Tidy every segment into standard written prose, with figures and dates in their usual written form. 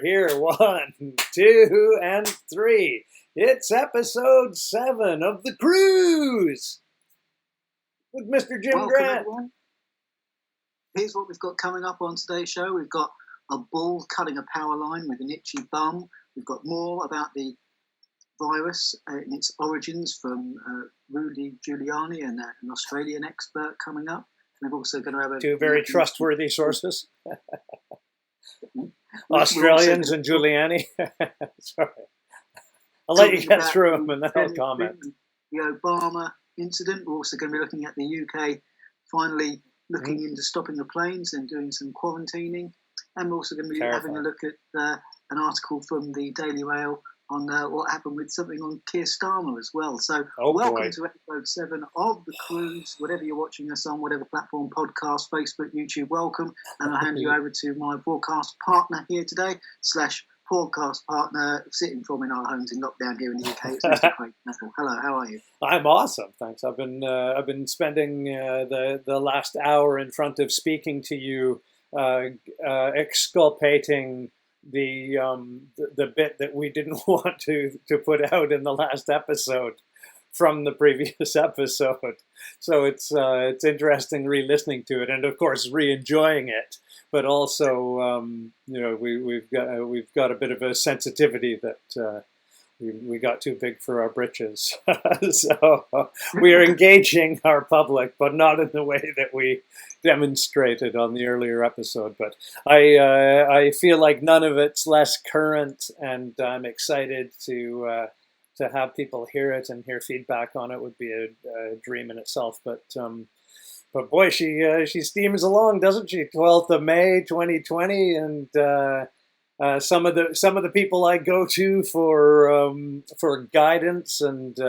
Here, 1, 2, and 3. It's episode 7 of The Cruise with Mr. Jim Welcome, Grant. everyone. Here's what we've got coming up on today's show. We've got a bull cutting a power line with an itchy bum. We've got more about the virus and its origins from Rudy Giuliani, and an Australian expert coming up. We've also going to have two very trustworthy sources. Australians and Giuliani. Sorry. I'll let you get through them and then I'll comment. The Obama incident. We're also going to be looking at the UK finally looking into stopping the planes and doing some quarantining. And we're also going to be having a look at an article from the Daily Mail on what happened with something on Keir Starmer as well. So welcome to episode 7 of The Cruise. Whatever you're watching us on, whatever platform, podcast, Facebook, YouTube, welcome. And I'll hand you over to my broadcast partner here today, / podcast partner, sitting from in our homes in lockdown here in the UK. It's Mr. Craig. Hello, how are you? I'm awesome, thanks. I've been spending the last hour in front of speaking to you, exculpating the bit that we didn't want to put out in the last episode from the previous episode. So it's interesting re-listening to it, and of course re-enjoying it. But also, we've got a bit of a sensitivity that we got too big for our britches. So we are engaging our public, but not in the way that we demonstrated on the earlier episode. But I feel like none of it's less current, and I'm excited to have people hear it and hear feedback on it. Would be a dream in itself. But boy, she steams along, doesn't she? 12th of May, 2020, and some of the people I go to for guidance and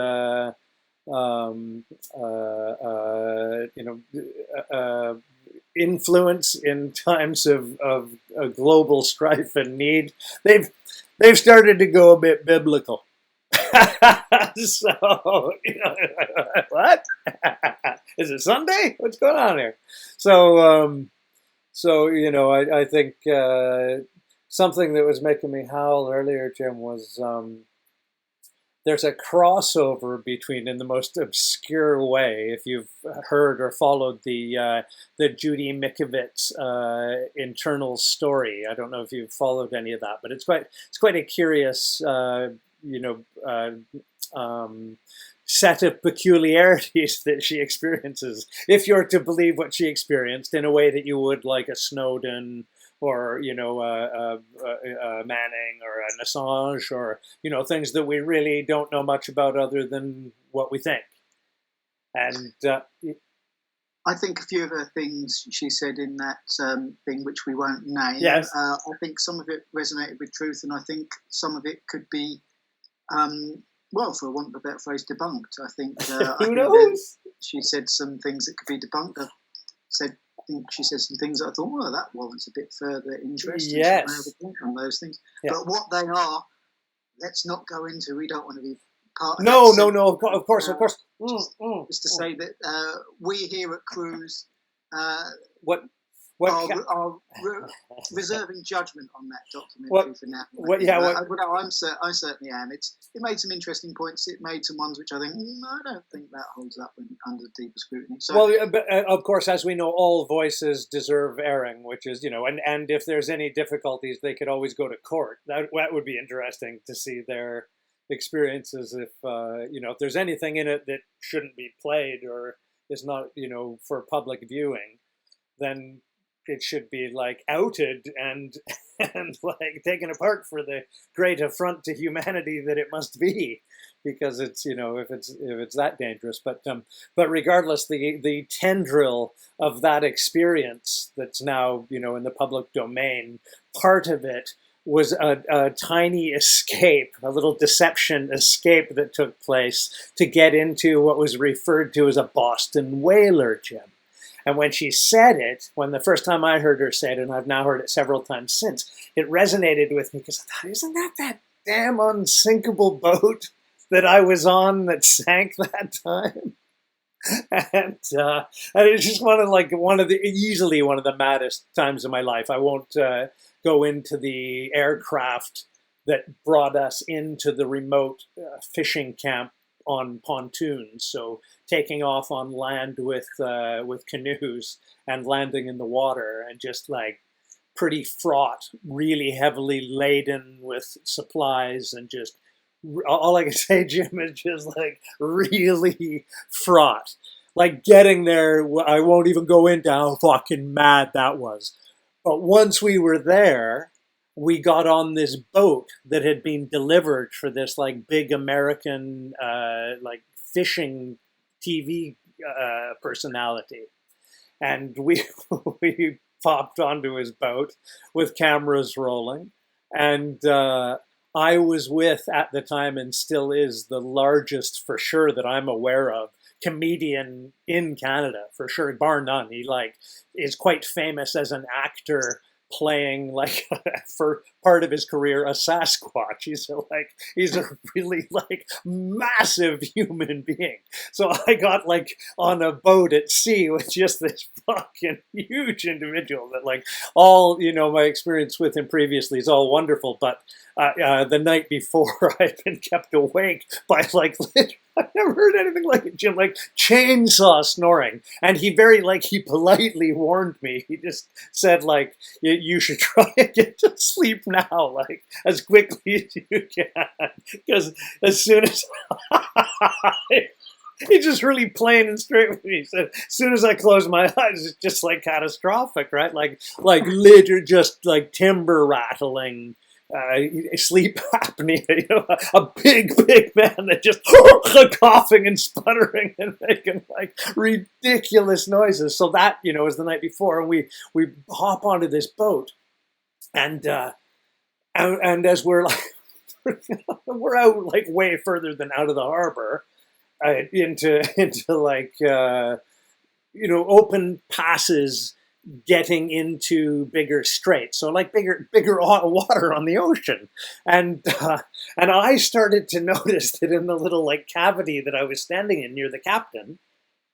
influence in times of global strife and need, they've started to go a bit biblical. So, what? Is it Sunday? What's going on here? So I think something that was making me howl earlier, Jim, was there's a crossover between, in the most obscure way, if you've heard or followed the Judy Mikovits internal story. I don't know if you've followed any of that, but it's quite a curious set of peculiarities that she experiences, if you're to believe what she experienced, in a way that you would like a Snowden or a Manning or an Assange, or things that we really don't know much about other than what we think. And I think a few of the things she said in that thing, which we won't name, yes. I think some of it resonated with truth, and I think some of it could be well, for want of a better phrase, debunked. I think. Who knows? She said some things that could be debunked. I think she said some things that I thought, well, that warrants a bit further interest. Yes. On those things. Yeah. But what they are, let's not go into. We don't want to be part of No. that. Of course. Just to say that we here at Cruise are reserving judgment on that documentary for now. I certainly am. It made some interesting points. It made some ones which I think, I don't think that holds up under deeper scrutiny. So, well, but, of course, as we know, all voices deserve airing, which is, and if there's any difficulties, they could always go to court. That would be interesting to see their experiences if there's anything in it that shouldn't be played or is not, for public viewing, then it should be like outed and like taken apart for the great affront to humanity that it must be, because it's if it's that dangerous. But regardless, the tendril of that experience that's now in the public domain, part of it was a tiny escape, a little deception escape that took place to get into what was referred to as a Boston whaler, Jim. And when she said it, when the first time I heard her say it, and I've now heard it several times since, it resonated with me because I thought, isn't that damn unsinkable boat that I was on that sank that time? And it's just easily one of the maddest times of my life. I won't go into the aircraft that brought us into the remote fishing camp on pontoons. So taking off on land with canoes and landing in the water, and just like pretty fraught, really heavily laden with supplies, and just all I can say, Jim, is just like really fraught. Like getting there, I won't even go into how fucking mad that was. But once we were there, we got on this boat that had been delivered for this like big American like fishing TV personality, and we we popped onto his boat with cameras rolling, and I was with at the time, and still is, the largest, for sure, that I'm aware of, comedian in Canada, for sure, bar none. He like is quite famous as an actor playing like for part of his career a Sasquatch. He's a really like massive human being. So I got like on a boat at sea with just this fucking huge individual that like all, my experience with him previously is all wonderful, but the night before I'd been kept awake by like I've never heard anything like it, Jim, like chainsaw snoring. And he he politely warned me. He just said like, you should try and get to sleep now, like as quickly as you can. Because as soon as he just really plain and straight with me. He said, as soon as I close my eyes, it's just like catastrophic, right? Like literally just like timber rattling, sleep apnea, a big man that just coughing and sputtering and making like ridiculous noises. So that, was the night before, and we hop onto this boat, and as we're like, we're out like way further than out of the harbor, into like, open passes, getting into bigger straits, so like bigger water on the ocean, and I started to notice that in the little like cavity that I was standing in near the captain,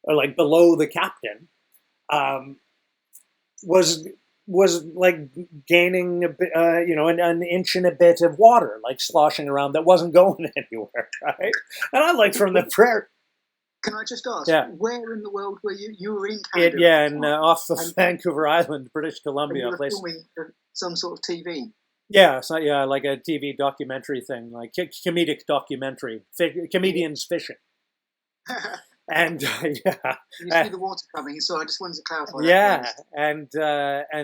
or like below the captain, was like gaining a bit, an inch and a bit of water, like sloshing around, that wasn't going anywhere, right? And I like from the prayer. Can I just ask, yeah, where in the world were you? You were in Canada. And off of Vancouver Island, British Columbia. And you were filming some sort of TV. Yeah, so like a TV documentary thing, like comedic documentary, comedians fishing. And you see the water coming, so I just wanted to clarify. Yeah, and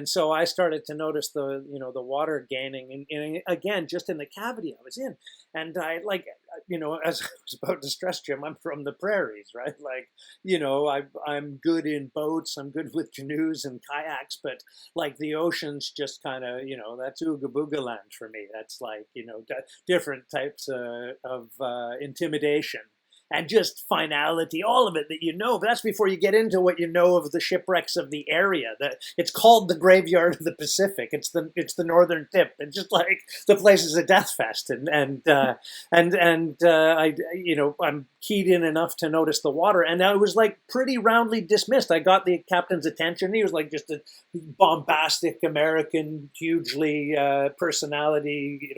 so I started to notice the the water gaining, and again just in the cavity I was in, and I like as I was about to stress, Jim, I'm from the prairies, right? Like I'm good in boats, I'm good with canoes and kayaks, but like the ocean's just kind of that's ooga booga land for me. That's like different types of intimidation. And just finality, all of it that but that's before you get into what of the shipwrecks of the area. It's called the Graveyard of the Pacific. It's the northern tip, and just like the place is a death fest. And I I'm keyed in enough to notice the water, and I was like pretty roundly dismissed. I got the captain's attention. He was like just a bombastic American, hugely personality,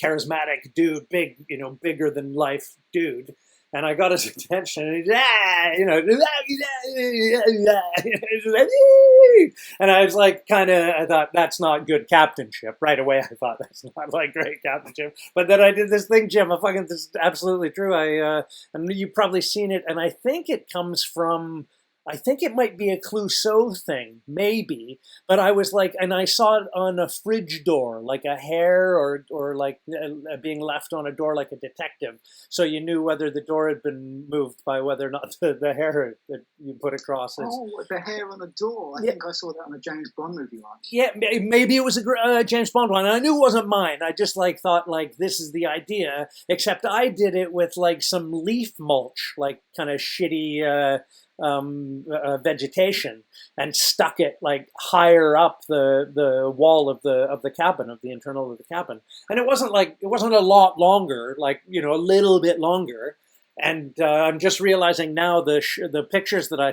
charismatic dude, bigger than life dude, and I got his attention, and and I was like, I thought that's not good captainship right away. I thought that's not like great captainship, but then I did this thing, Jim. This is absolutely true. And you've probably seen it, and I think it comes from. I think it might be a Clouseau thing, maybe. But I was like, and I saw it on a fridge door, like a hair or like being left on a door like a detective. So you knew whether the door had been moved by whether or not the hair that you put across. Oh, the hair on the door. I think I saw that on a James Bond movie once. Yeah, maybe it was a James Bond one. I knew it wasn't mine. I just like thought like this is the idea, except I did it with like some leaf mulch, like kind of shitty vegetation, and stuck it like higher up the wall of the cabin, of the internal of the cabin, and it wasn't a lot longer, like a little bit longer. And I'm just realizing now the pictures that I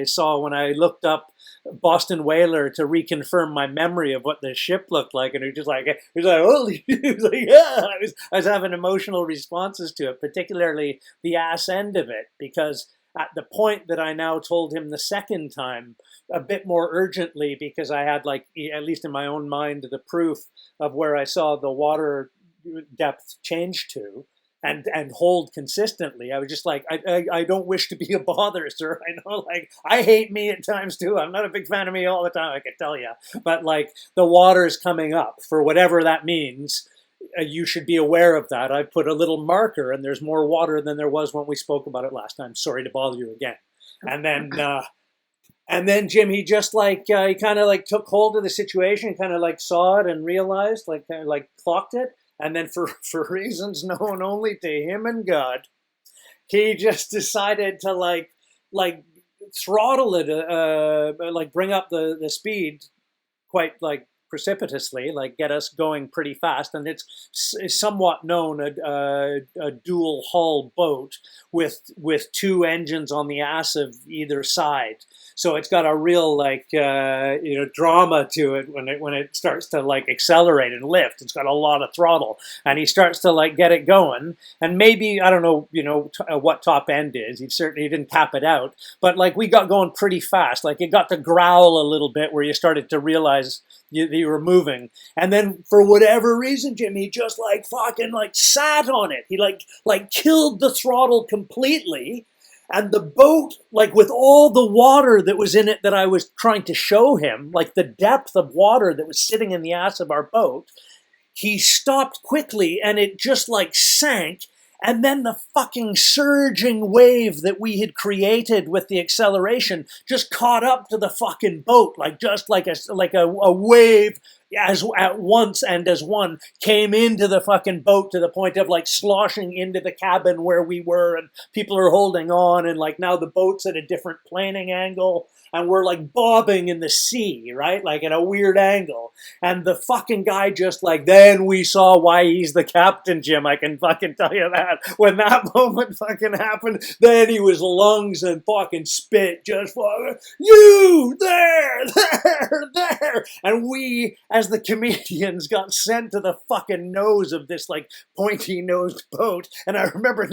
saw when I looked up Boston whaler to reconfirm my memory of what the ship looked like, and he was like, holy, he was like, yeah, I was having emotional responses to it, particularly the ass end of it, because at the point that I now told him the second time, a bit more urgently, because I had, like, at least in my own mind, the proof of where I saw the water depth change to and hold consistently. I was just like, I don't wish to be a bother, sir. I know, like, I hate me at times too. I'm not a big fan of me all the time, I can tell you. But, like, the water's coming up, for whatever that means. You should be aware of that. I put a little marker, and there's more water than there was when we spoke about it last time. Sorry to bother you again. And then Jim, he just, like, he kind of, like, took hold of the situation, kind of, like, saw it and realized, like, kind of, like, clocked it. And then for reasons known only to him and God, he just decided to, like throttle it, like, bring up the speed quite, like, precipitously, like, get us going pretty fast. And it's somewhat known, a dual hull boat with two engines on the ass of either side. So it's got a real, like, drama to it when it starts to, like, accelerate and lift. It's got a lot of throttle, and he starts to, like, get it going. And maybe, I don't know, what top end is. He didn't tap it out, but, like, we got going pretty fast. Like, it got to growl a little bit where you started to realize you were moving. And then for whatever reason, Jim, he just, like, fucking, like, sat on it. He like killed the throttle completely. And the boat, like, with all the water that was in it that I was trying to show him, like the depth of water that was sitting in the ass of our boat, he stopped quickly and it just, like, sank. And then the fucking surging wave that we had created with the acceleration just caught up to the fucking boat, like, just like a wave as at once and as one came into the fucking boat to the point of, like, sloshing into the cabin where we were, and people are holding on, and, like, now the boat's at a different planing angle, and we're, like, bobbing in the sea, right? Like, at a weird angle. And the fucking guy just, like, then we saw why he's the captain, Jim. I can fucking tell you that. When that moment fucking happened, then he was lungs and fucking spit, just fucking, you, there. And we, as the comedians, got sent to the fucking nose of this, like, pointy-nosed boat. And I remember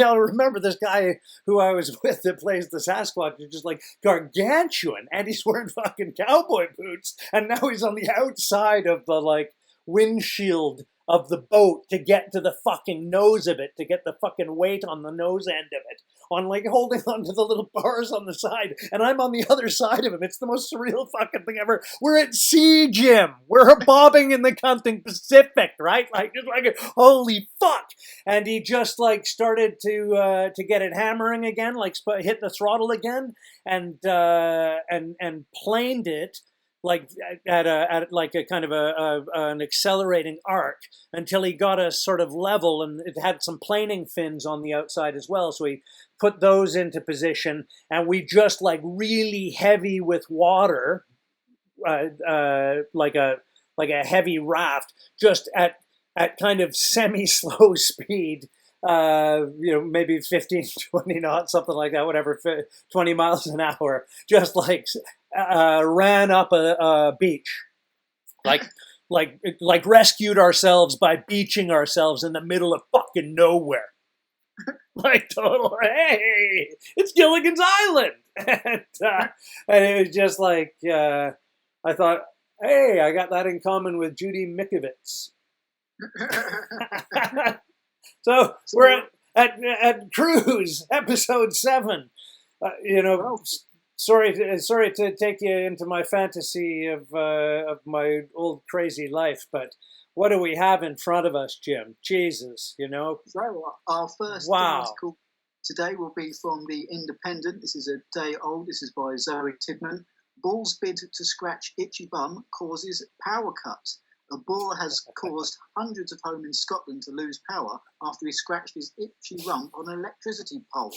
this guy who I was with that plays the Sasquatch is just, like, gargantuan. And he's wearing fucking cowboy boots. And now he's on the outside of the, like, windshield of the boat to get to the fucking nose of it, to get the fucking weight on the nose end of it, on, like, holding onto the little bars on the side, and I'm on the other side of him. It's the most surreal fucking thing ever. We're at sea, Jim. We're bobbing in the fucking Pacific, right? Like, just like, holy fuck. And he just, like, started to get it hammering again, like, hit the throttle again, and planed it, like, at like a kind of an accelerating arc until he got us sort of level, and it had some planing fins on the outside as well. So he put those into position, and we just, like, really heavy with water, like a heavy raft, just at kind of semi-slow speed. Maybe 15, 20 knots, something like that, whatever, 20 miles an hour, just, like, ran up a beach, like rescued ourselves by beaching ourselves in the middle of fucking nowhere. Like, total, hey, it's Gilligan's Island. And it was just like, I thought, hey, I got that in common with Judy Mikovits. So we're at Cruise, episode 7. Sorry to take you into my fantasy of my old crazy life, but what do we have in front of us, Jim? Jesus, So our first article today will be from The Independent. This is a day old. This is by Zoe Tidman. Bull's bid to scratch itchy bum causes power cuts. A bull has caused hundreds of homes in Scotland to lose power after he scratched his itchy rump on an electricity pole.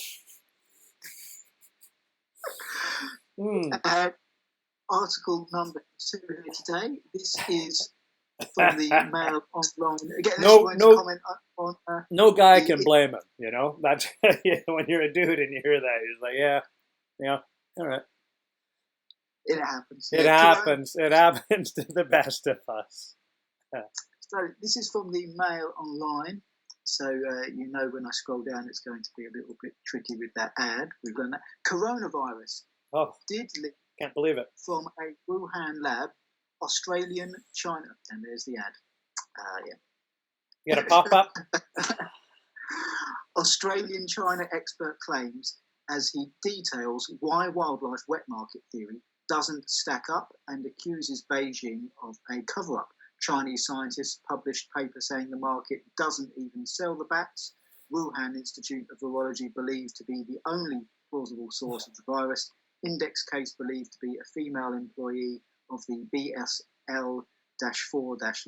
Article number 2 here today. This is from the Mail Online. Again, no guy can blame him. That's when you're a dude and you hear that, you're like, yeah, all right. It happens. It happens. It happens to the best of us. So this is from the Mail Online. So you know when I scroll down, it's going to be a little bit tricky with that ad. We've done that. Coronavirus did leak can't believe it from a Wuhan lab, Australian, China, and there's the ad. You got a pop-up? Australian China expert claims as he details why wildlife wet market theory doesn't stack up and accuses Beijing of a cover-up. Chinese scientists published paper saying the market doesn't even sell the bats. Wuhan Institute of Virology believed to be the only plausible source of the virus. Index case believed to be a female employee of the BSL-4-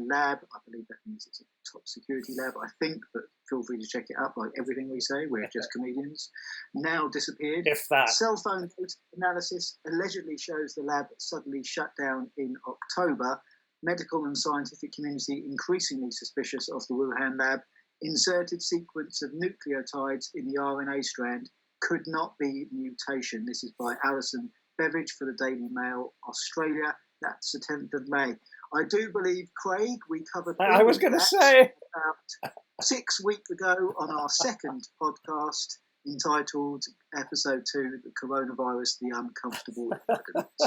lab. I believe that means it's a top security lab, I think, but feel free to check it up. Like everything we say, we're just comedians. Now disappeared. If that. Cell phone data analysis allegedly shows the lab suddenly shut down in October. Medical and scientific community increasingly suspicious of the Wuhan lab. Inserted sequence of nucleotides in the RNA strand could not be mutation. This is by Alison Beveridge for the Daily Mail Australia. That's the 10th of May. I do believe, Craig, we covered. I was going to say about 6 weeks ago on our second podcast entitled Episode 2, The Coronavirus, The Uncomfortable Evidence.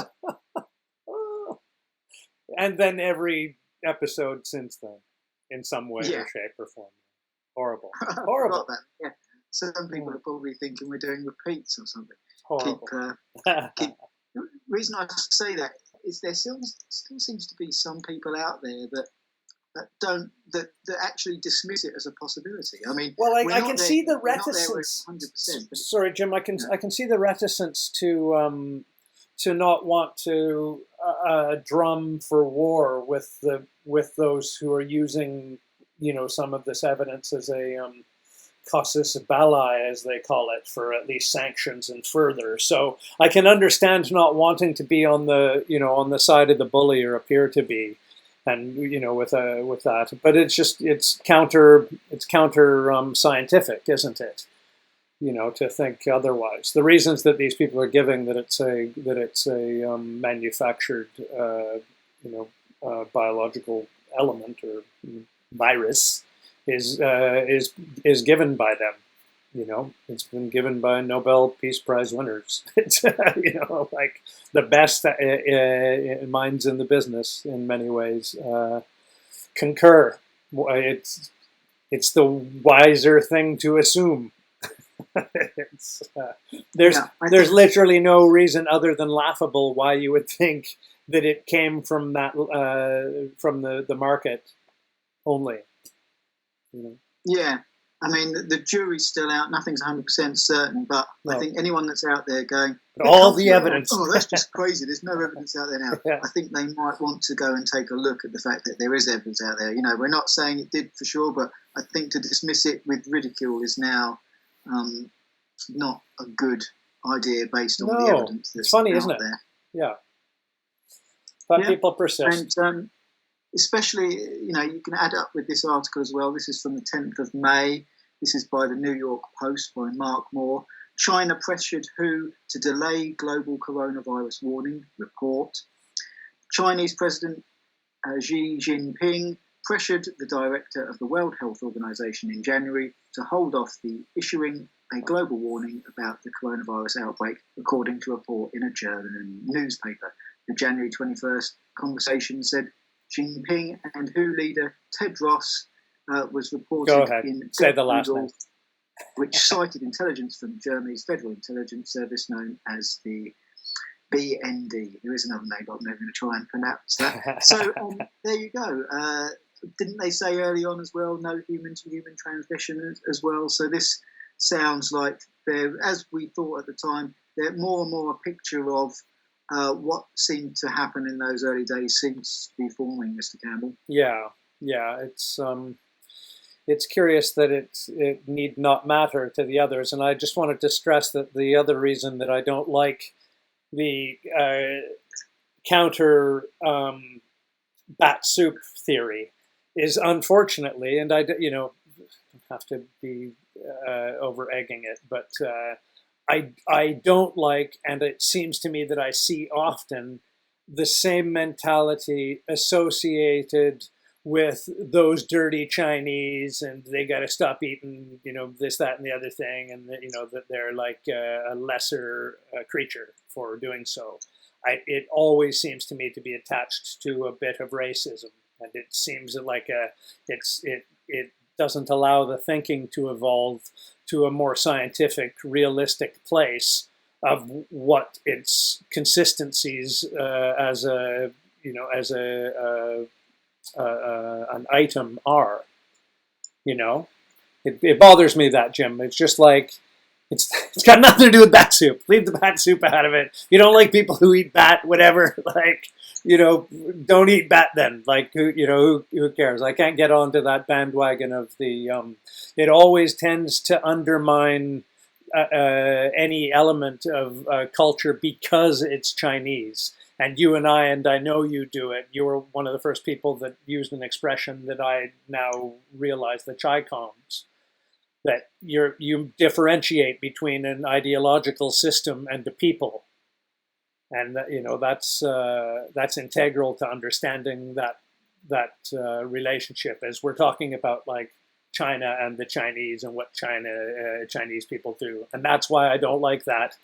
And then every episode since then, in some way or shape or form. Horrible. Horrible. Yeah. Some people are probably thinking we're doing repeats or something. Horrible. The reason I say that is there still seems to be some people out there that actually dismiss it as a possibility. I mean, well, I can see the reticence. 100%. Sorry, Jim. I can see the reticence to not want to drum for war with those who are using some of this evidence as a casus belli, as they call it, for at least sanctions and further. So I can understand not wanting to be on the side of the bully or appear to be, and with that. But it's counter scientific, isn't it? To think otherwise. The reasons that these people are giving that it's a manufactured biological element or virus is given by them. It's been given by Nobel Peace Prize winners. It's like the best minds in the business in many ways concur. It's the wiser thing to assume. There's literally no reason other than laughable why you would think that it came from that from the market only. Yeah, I mean the jury's still out. Nothing's 100% certain, but I think anyone that's out there going, but all the evidence. Oh, that's just crazy. There's no evidence out there now. Yeah. I think they might want to go and take a look at the fact that there is evidence out there. We're not saying it did for sure, but I think to dismiss it with ridicule is now not a good idea based on the evidence that's funny, out isn't it? there. Yeah. But people persist. And especially, you can add up with this article as well. This is from the 10th of May. This is by the New York Post by Mark Moore. China pressured WHO to delay global coronavirus warning report. Chinese President Xi Jinping pressured the director of the World Health Organization in January to hold off the issuing a global warning about the coronavirus outbreak, according to a report in a German newspaper. The January 21st conversation said Jinping and WHO leader Tedros was reported in say the last name, which cited intelligence from Germany's Federal Intelligence Service known as the BND. There is another name, but I'm never going to try and pronounce that. So there you go. Didn't they say early on as well, no human-to-human transmission as well? So this sounds like they're, as we thought at the time, they're more and more a picture of what seemed to happen in those early days seems to be forming, Mr. Campbell. Yeah. It's curious that it need not matter to the others, and I just wanted to stress that the other reason that I don't like the counter bat soup theory is, unfortunately, and I don't have to be over egging it, but I don't like, and it seems to me that I see often, the same mentality associated with those dirty Chinese, and they got to stop eating, this, that, and the other thing, and that they're like a lesser creature for doing so. It always seems to me to be attached to a bit of racism, and it seems like it doesn't allow the thinking to evolve to a more scientific, realistic place of what its consistencies as a as an item are. It bothers me that, Jim. It's just like it's got nothing to do with bat soup. Leave the bat soup out of it. You don't like people who eat bat, whatever. Like, don't eat bat then. Like, who cares? I can't get onto that bandwagon of the. It always tends to undermine any element of culture because it's Chinese. And you and I know you do it. You were one of the first people that used an expression that I now realize, the Chi-Coms, that you differentiate between an ideological system and the people, and that's integral to understanding that relationship, as we're talking about like China and the Chinese and what Chinese people do, and that's why I don't like that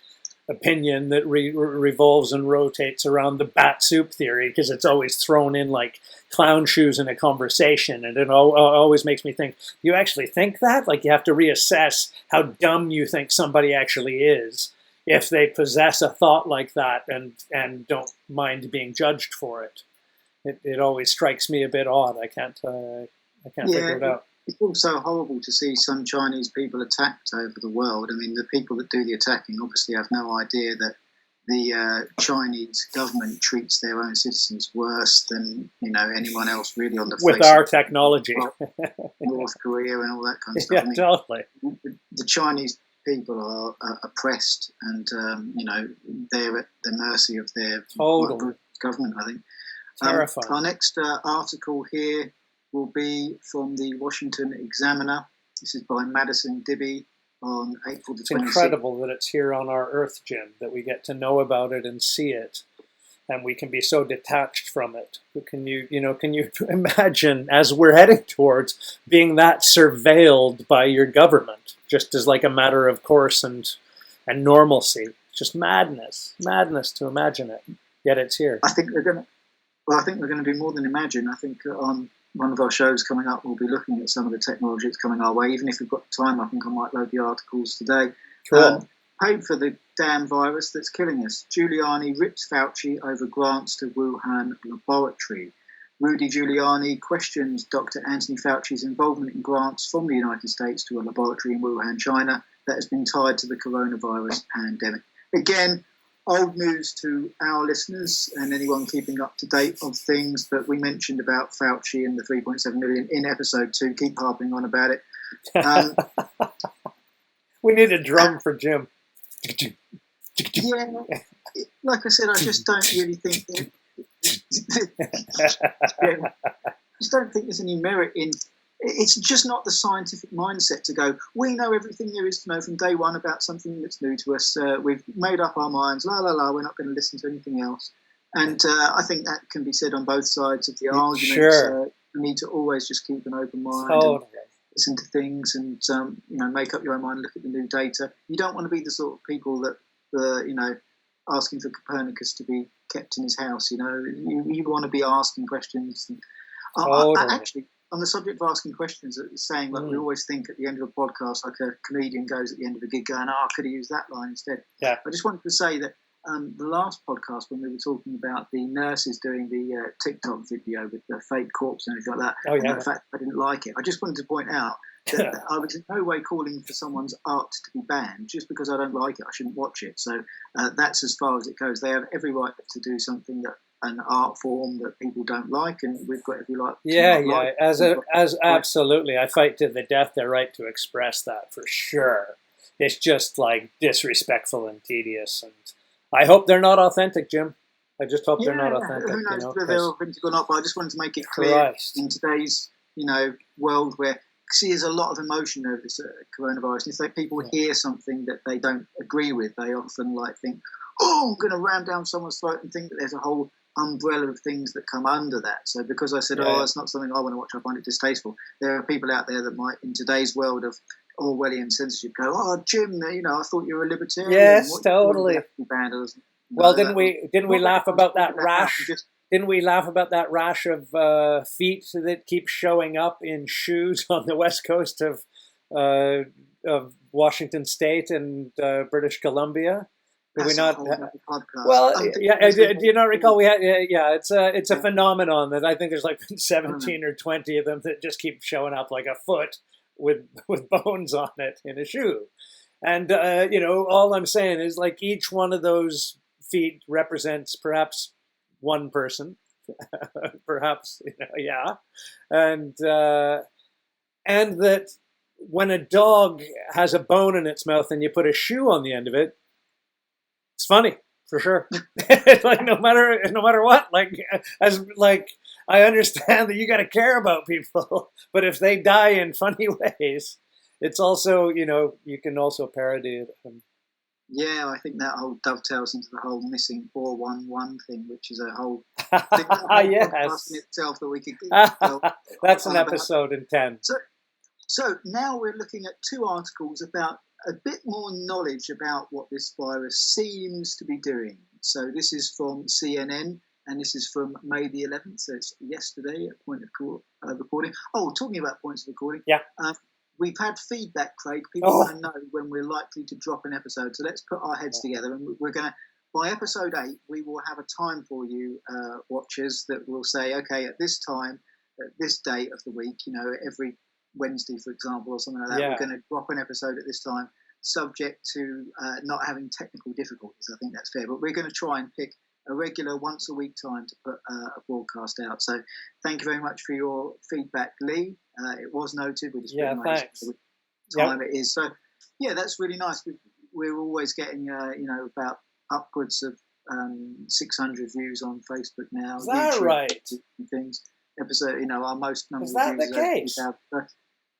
opinion that revolves and rotates around the bat soup theory, because it's always thrown in like clown shoes in a conversation, and it always makes me think, you actually think that? Like, you have to reassess how dumb you think somebody actually is if they possess a thought like that and don't mind being judged for it. It always strikes me a bit odd. I can't figure it out. It's also horrible to see some Chinese people attacked over the world. I mean, the people that do the attacking obviously have no idea that the Chinese government treats their own citizens worse than anyone else really on the face with our technology. North Korea and all that kind of stuff. Yeah, I mean, totally. The Chinese people are oppressed, and they're at the mercy of their government, I think. Terrifying. Our next article here will be from the Washington Examiner. This is by Madison Dibby on April the 26th. It's incredible that it's here on our Earth, Jim, that we get to know about it and see it, and we can be so detached from it. Can you imagine, as we're heading towards being that surveilled by your government, just as like a matter of course and normalcy? Just madness to imagine it. Yet it's here. I think we're going to do more than imagine. I think on one of our shows coming up, we'll be looking at some of the technology that's coming our way. Even if we've got time, I think I might load the articles today. Cool. Paid for the damn virus that's killing us. Giuliani rips Fauci over grants to Wuhan laboratory. Rudy Giuliani questions Dr. Anthony Fauci's involvement in grants from the United States to a laboratory in Wuhan, China, that has been tied to the coronavirus pandemic. Again, old news to our listeners and anyone keeping up to date of things, but we mentioned about Fauci and the 3.7 million in episode 2. Keep harping on about it. We need a drum for Jim. Yeah, like I said, I just don't really think there's any merit in. It's just not the scientific mindset to go, we know everything there is to know from day one about something that's new to us. We've made up our minds, we're not going to listen to anything else. And I think that can be said on both sides of the argument. Sure. You need to always just keep an open mind. Totally. And listen to things and, make up your own mind, look at the new data. You don't want to be the sort of people that, asking for Copernicus to be kept in his house. You want to be asking questions. Actually, on the subject of asking questions, saying we always think at the end of a podcast, like a comedian goes at the end of a gig going, could have used that line instead. Yeah. I just wanted to say that the last podcast, when we were talking about the nurses doing the TikTok video with the fake corpse and everything like that, and the fact I didn't like it, I just wanted to point out that I was in no way calling for someone's art to be banned. Just because I don't like it, I shouldn't watch it. So that's as far as it goes. They have every right to do something that an art form that people don't like, and we've got every right. As absolutely, I fight to the death their right to express that, for sure. It's just like disrespectful and tedious, and I hope they're not authentic, Jim. I just hope they're not authentic. Who knows whether they're authentic or not? But I just wanted to make it clear in today's world where see there's a lot of emotion over this coronavirus. And if people hear something that they don't agree with, they often think, "Oh, I'm going to ram down someone's throat," and think that there's a whole umbrella of things that come under that. So because I said, it's not something I want to watch, I find it distasteful. There are people out there that might, in today's world of Orwellian censorship, go, "Oh, Jim, I thought you were a libertarian." Yes, totally. Well, didn't we laugh about that rash? Didn't we laugh about that rash of feet that keep showing up in shoes on the west coast of Washington State and British Columbia? Did we not? Well, yeah. Do you not recall we had? Yeah, it's a phenomenon that I think there's 17 or 20 of them that just keep showing up like a foot with bones on it in a shoe, and all I'm saying is each one of those feet represents perhaps one person, perhaps, and that when a dog has a bone in its mouth and you put a shoe on the end of it, it's funny for sure. No matter what, I understand that you got to care about people, but if they die in funny ways, it's also you can also parody it. Yeah, I think that whole dovetails into the whole missing 411 thing, which is a whole thing yes. in itself that we could That's an episode in 10. So now we're looking at two articles about a bit more knowledge about what this virus seems to be doing. So this is from CNN, and this is from May the 11th, so it's yesterday at point of recording. Oh, talking about points of recording. Yeah. We've had feedback, Craig. People want to know when we're likely to drop an episode. So let's put our heads together. And we're going to, by episode 8, we will have a time for you, watchers, that will say, okay, at this time, at this date of the week, every Wednesday, for example, or something like that, we're going to drop an episode at this time, subject to not having technical difficulties. I think that's fair. But we're going to try and pick a regular once-a-week time to put a broadcast out. So thank you very much for your feedback, Lee. It was noted. We just thanks. The time it is. So, that's really nice. We're always getting, about upwards of 600 views on Facebook now. Is that YouTube, right? Things. Episode, our most number is that of views. The case?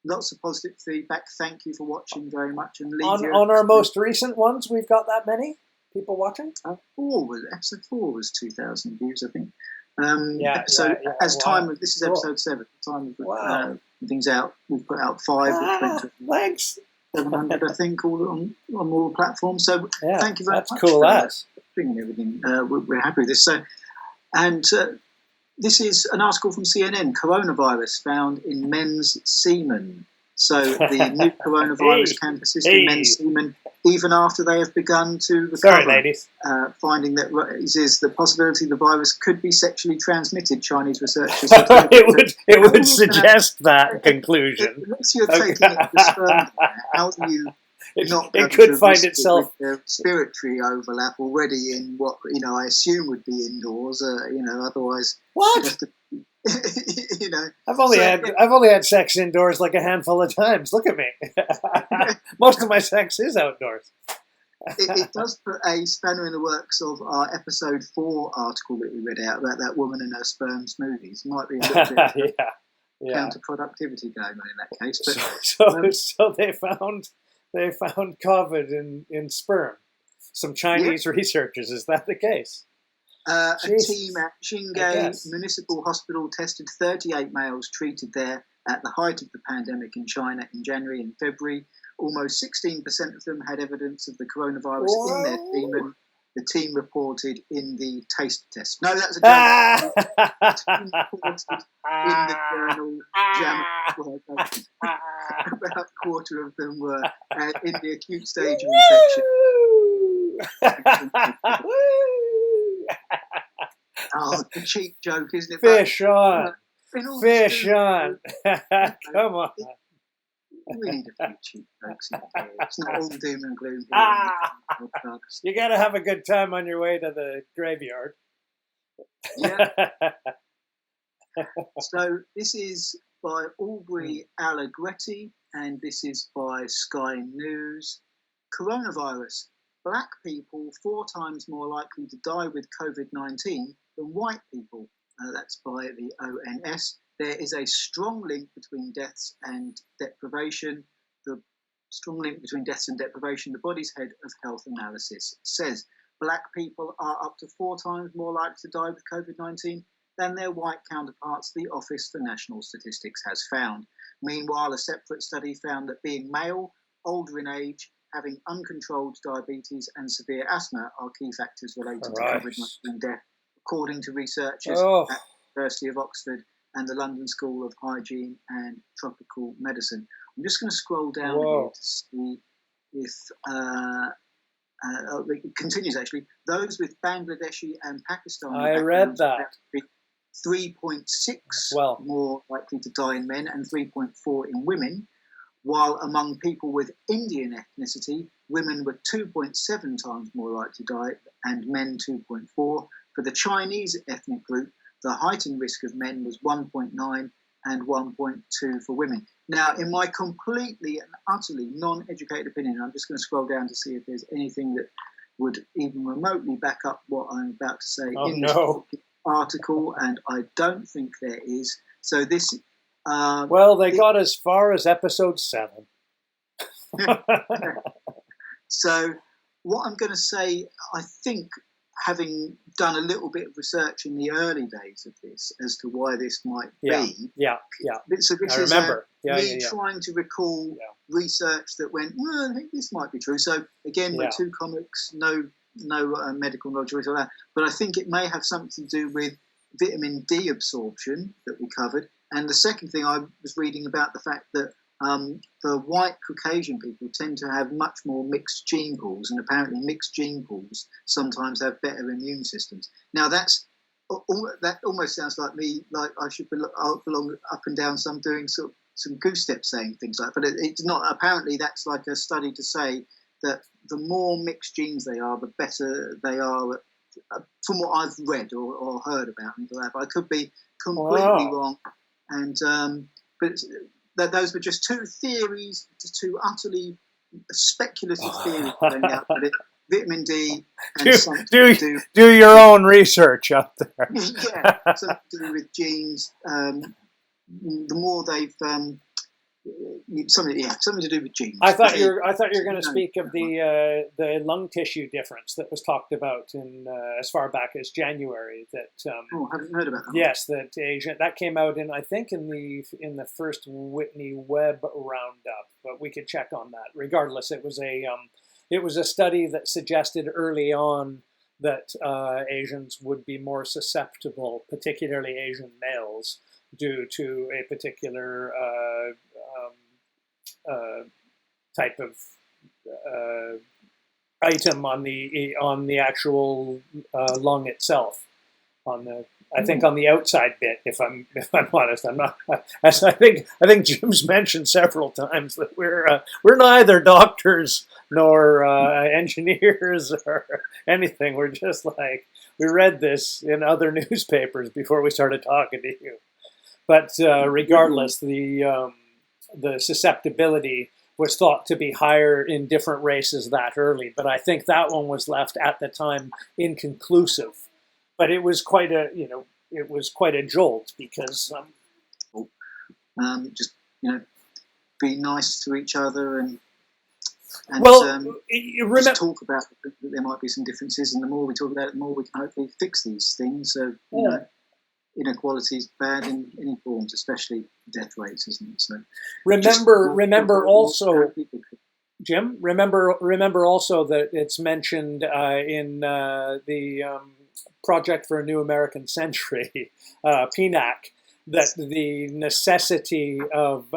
Lots of positive feedback. Thank you for watching very much. And Lee, on our most recent ones, we've got that many people watching. Episode 4 was 2,000 views, I think. This is episode 7. Time of things out, we've put out 5. Thanks. 700, I think, all on all platforms. So thank you very much. That's cool. Bringing everything. We're happy with this. So, and this is an article from CNN. Coronavirus found in men's semen. So the new coronavirus can persist in men's semen even after they have begun to recover. Sorry, ladies. Finding that is the possibility the virus could be sexually transmitted. Chinese researchers. it would suggest that conclusion. Unless you're taking it to sperm, how do you? It could find itself respiratory overlap already in what I assume would be indoors. Otherwise, what? I've only had sex indoors a handful of times. Look at me. Most of my sex is outdoors. It does put a spanner in the works of our episode 4 article that we read out about that woman and her sperm smoothies. Might be a little bit counterproductivity going on in that case. But, so they found COVID in sperm. Some Chinese researchers. Is that the case? A team at Xingai Municipal Hospital tested 38 males treated there at the height of the pandemic in China in January and February. Almost 16% of them had evidence of the coronavirus in their semen. The team reported in the taste test. No, that's a joke. The team reported in the journal JAMA. About a quarter of them were in the acute stage of infection. Oh, the cheap joke, isn't it? Fish on. Fish on. Come on. We need a few cheap jokes in here. It's not all doom and gloom. You got to have a good time on your way to the graveyard. Yeah. So this is by Aubrey Allegretti, and this is by Sky News. Coronavirus. Black people 4 times more likely to die with COVID-19 than white people. That's by the ONS. there is a strong link between deaths and deprivation. The strong link between deaths and deprivation, the body's head of health analysis says black people are up to 4 times more likely to die with COVID-19 than their white counterparts, the Office for National Statistics has found. Meanwhile, a separate study found that being male, older in age, having uncontrolled diabetes and severe asthma are key factors related to COVID-19 death, according to researchers at the University of Oxford and the London School of Hygiene and Tropical Medicine. I'm just going to scroll down here to see if it continues, actually. Those with Bangladeshi and Pakistani I read that. 3.6 more likely to die in men and 3.4 in women, while among people with Indian ethnicity, women were 2.7 times more likely to die and men 2.4. For the Chinese ethnic group, the heightened risk of men was 1.9 and 1.2 for women. Now, in my completely and utterly non-educated opinion, I'm just going to scroll down to see if there's anything that would even remotely back up what I'm about to say in this article, and I don't think there is. So this... they got as far as episode 7. So what I'm going to say, I think, having done a little bit of research in the early days of this as to why this might be. So this I remember. is me trying to recall research that went, well, I think this might be true. So again, we're 2 comics, no medical knowledge or anything like that. But I think it may have something to do with vitamin D absorption that we covered. And the second thing, I was reading about the fact that the white Caucasian people tend to have much more mixed gene pools, and apparently mixed gene pools sometimes have better immune systems. Now that almost sounds like me, like I should belong up and down doing some goose steps saying things like that, but it's not. Apparently that's like a study to say that the more mixed genes they are, the better they are, from what I've read or heard about. But I could be completely wrong. And but those were just 2 theories, 2 utterly speculative theories going out. But vitamin D and do your own research up there. Something to do with genes. The more they've something to do with genes. I thought you were going to speak of the lung tissue difference that was talked about in as far back as January. That I haven't heard about that. Yes, that came out in the first Whitney Webb roundup, but we could check on that. Regardless, it was a study that suggested early on that Asians would be more susceptible, particularly Asian males, due to a particular type of item on the actual lung itself, I think on the outside bit. If I'm honest, I'm not. As I think Jim's mentioned several times that we're neither doctors nor engineers or anything. We're just like, we read this in other newspapers before we started talking to you. But regardless, the susceptibility was thought to be higher in different races that early. But I think that one was left at the time inconclusive. But it was quite a jolt because just be nice to each other and just talk about that there might be some differences, and the more we talk about it, the more we can hopefully fix these things. So inequality is bad in any forms, especially death rates, isn't it? So remember also, Jim. Remember also that it's mentioned in the Project for a New American Century, PNAC, that the necessity of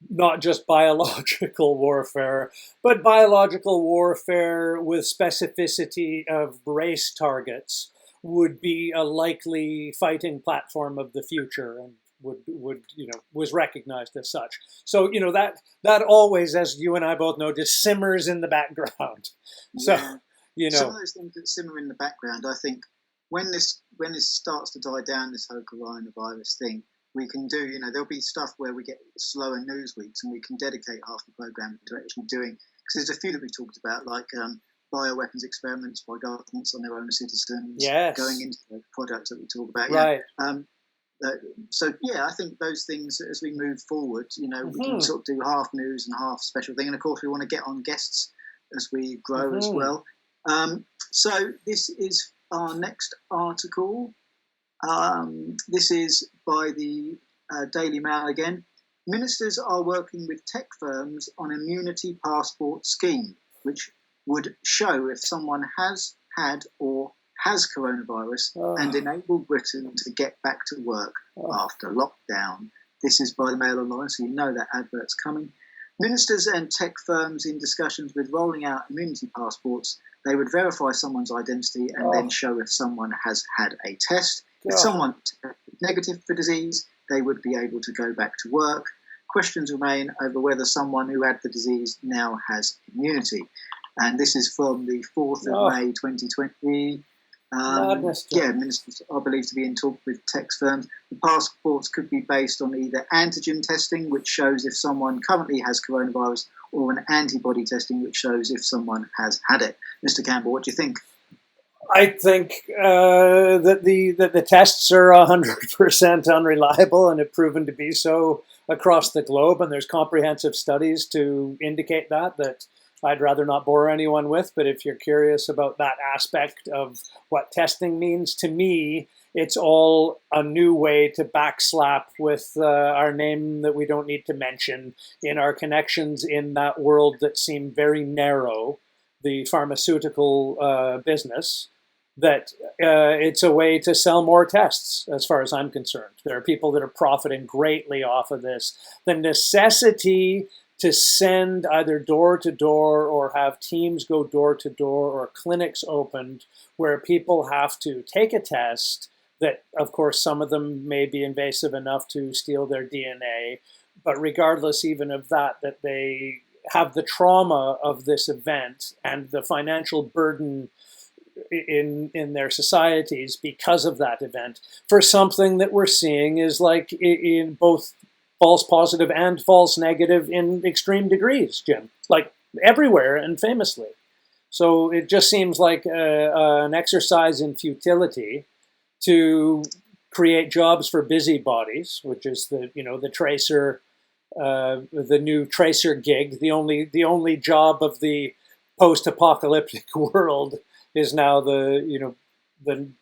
not just biological warfare, but biological warfare with specificity of race targets would be a likely fighting platform of the future, and would was recognized as such. So that always, as you and I both know, just simmers in the background. So some of those things that simmer in the background, I think, when this starts to die down, this whole coronavirus thing, we can do, there'll be stuff where we get slower news weeks and we can dedicate half the program to actually doing, because there's a few that we talked about, like bioweapons experiments by governments on their own citizens, going into the products that we talk about. Right. So yeah, I think those things as we move forward, we can sort of do half news and half special thing, and of course we want to get on guests as we grow as well. So this is our next article. This is by the Daily Mail again. Ministers are working with tech firms on immunity passport scheme, which would show if someone has had or has coronavirus and enable Britain to get back to work after lockdown. This is by the Mail Online, so you know that advert's coming. Ministers and tech firms in discussions with rolling out immunity passports. They would verify someone's identity and then show if someone has had a test. If someone is negative for disease, they would be able to go back to work. Questions remain over whether someone who had the disease now has immunity. And this is from the 4th of May 2020. Ministers are believed to be in talk with tech firms. The passports could be based on either antigen testing, which shows if someone currently has coronavirus, or an antibody testing, which shows if someone has had it. Mr. Campbell, what do you think? I think that the tests are 100% unreliable and have proven to be so across the globe, and there's comprehensive studies to indicate that I'd rather not bore anyone with, but if you're curious about that aspect of what testing means, to me, it's all a new way to backslap with our name that we don't need to mention in our connections in that world that seem very narrow, the pharmaceutical business, that it's a way to sell more tests, as far as I'm concerned. There are people that are profiting greatly off of this. The necessity to send either door to door or have teams go door to door or clinics opened where people have to take a test that, of course, some of them may be invasive enough to steal their DNA, but regardless even of that they have the trauma of this event and the financial burden in their societies because of that event for something that we're seeing is like in both false positive and false negative in extreme degrees, Jim, like everywhere and famously. So it just seems like an exercise in futility to create jobs for busybodies, which is the tracer, the new tracer gig. The only job of the post-apocalyptic world is now the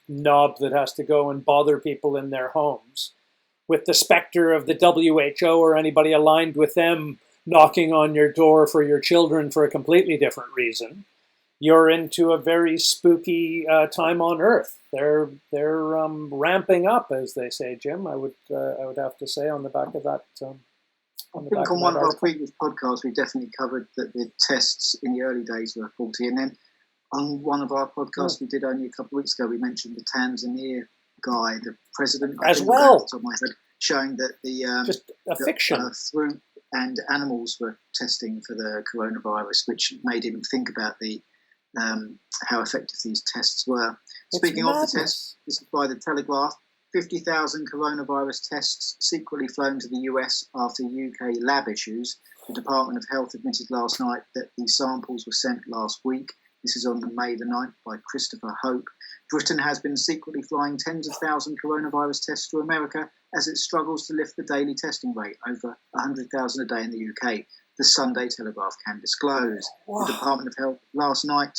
knob that has to go and bother people in their homes, with the specter of the WHO or anybody aligned with them knocking on your door for your children for a completely different reason. You're into a very spooky time on Earth. They're ramping up, as they say, Jim. I would have to say on the back of that. I think on one of our previous podcasts, we definitely covered that the tests in the early days were faulty, and then on one of our podcasts we did only a couple of weeks ago, we mentioned the Tanzania guy, the president, as well, off the top of my head, showing that just a fiction. Fruit and animals were testing for the coronavirus, which made him think about the how effective these tests were. Speaking of the tests, this is by the Telegraph. 50,000 coronavirus tests secretly flown to the US after UK lab issues. The Department of Health admitted last night that the samples were sent last week. This is on May the 9th by Christopher Hope. Britain has been secretly flying tens of thousands coronavirus tests to America as it struggles to lift the daily testing rate over 100,000 a day in the UK. The Sunday Telegraph can disclose. Wow. The Department of Health last night